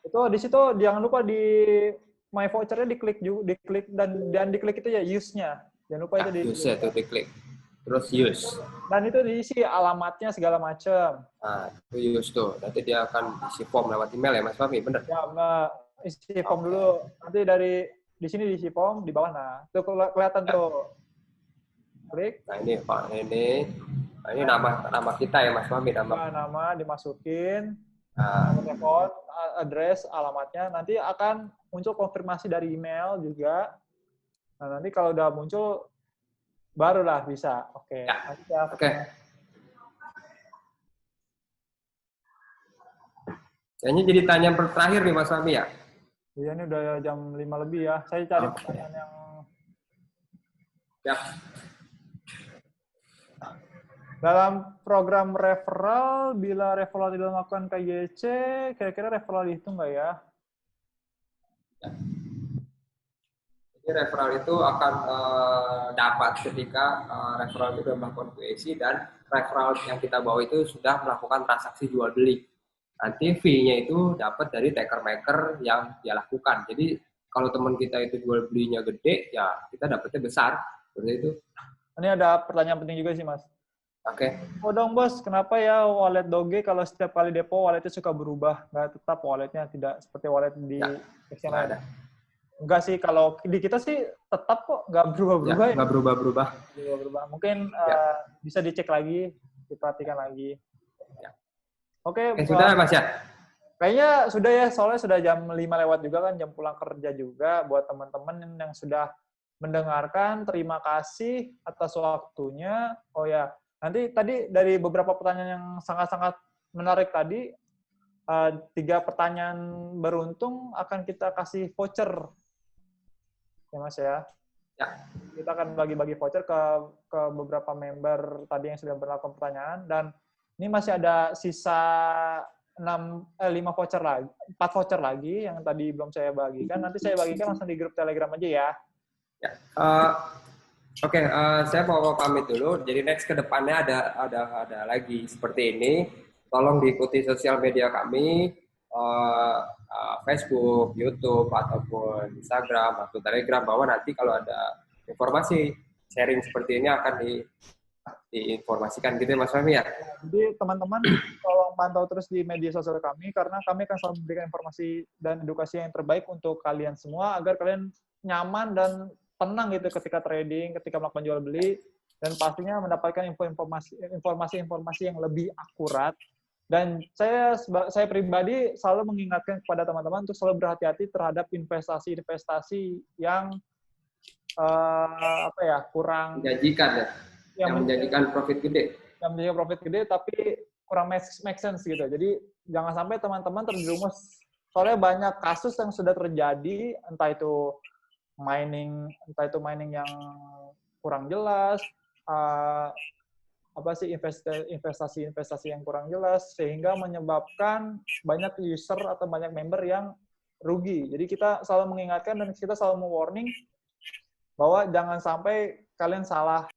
Itu di situ jangan lupa di my voucher-nya diklik dan diklik itu ya use-nya. Jangan lupa itu di Use itu diklik. Terus use. Dan itu diisi alamatnya segala macam. Nah, itu use tuh. Nanti dia akan isi form lewat email ya, Mas Fahmi, bener? Ya, isi form dulu. Nanti di sini diisi form di bawah. Nah, itu kelihatan tuh. Klik. Nah, ini Pak, ini nama kita ya, Mas Fahmi, Nama dimasukin. Nah, Nomor telepon, address, alamatnya. Nanti akan muncul konfirmasi dari email juga. Nah, nanti kalau udah muncul barulah bisa. Oke. ya. Oke. Kayaknya jadi tanya terakhir nih Mas Fahmi ya. Iya, ini udah jam 5 lebih ya. Saya cari pertanyaan yang... Ya. Dalam program referral, bila referral tidak melakukan KYC, kira-kira referral dihitung nggak ya? Jadi referral itu akan dapat ketika referral itu sudah melakukan QAC dan referral yang kita bawa itu sudah melakukan transaksi jual beli. Nanti fee-nya itu dapat dari taker maker yang dia lakukan. Jadi kalau teman kita itu jual belinya gede, ya kita dapatnya besar. Seperti itu. Ini ada pertanyaan penting juga sih, Mas. Oke. Oh dong, Bos, kenapa ya wallet Doge kalau setiap kali depo walletnya suka berubah? Nggak tetap walletnya, tidak seperti wallet di exchange lain. Ada. Enggak sih, kalau di kita sih tetap kok, nggak berubah-berubah. Ya, nggak berubah-berubah. Mungkin bisa dicek lagi, diperhatikan lagi. Ya. Oke, Sudah Mas ya? Kayaknya sudah ya, soalnya sudah jam 5 lewat juga kan, jam pulang kerja juga. Buat teman-teman yang sudah mendengarkan, terima kasih atas waktunya. Oh ya, nanti tadi dari beberapa pertanyaan yang sangat-sangat menarik tadi, 3 pertanyaan beruntung akan kita kasih voucher. Ya Mas ya? Ya. Kita akan bagi-bagi voucher ke beberapa member tadi yang sudah melakukan pertanyaan. Dan ini masih ada sisa 5 voucher lagi, 4 voucher lagi yang tadi belum saya bagikan. Nanti saya bagikan langsung di grup Telegram aja ya. Ya. Oke, saya mau pamit dulu. Jadi next ke depannya ada lagi seperti ini. Tolong diikuti sosial media kami, Facebook, YouTube, ataupun Instagram atau Telegram, bahwa nanti kalau ada informasi sharing seperti ini akan diinformasikan gitu ya Mas Fahmi ya. Jadi teman-teman tolong pantau terus di media sosial kami karena kami akan selalu memberikan informasi dan edukasi yang terbaik untuk kalian semua agar kalian nyaman dan tenang gitu ketika trading, ketika melakukan jual beli, dan pastinya mendapatkan informasi yang lebih akurat. Dan saya pribadi selalu mengingatkan kepada teman-teman untuk selalu berhati-hati terhadap investasi yang kurang menjanjikan ya. Yang menjanjikan profit gede. Yang menjanjikan profit gede tapi kurang make sense gitu. Jadi jangan sampai teman-teman terjerumus. Soalnya banyak kasus yang sudah terjadi, entah itu mining yang kurang jelas, investasi yang kurang jelas, sehingga menyebabkan banyak user atau banyak member yang rugi. Jadi kita selalu mengingatkan dan kita selalu warning bahwa jangan sampai kalian salah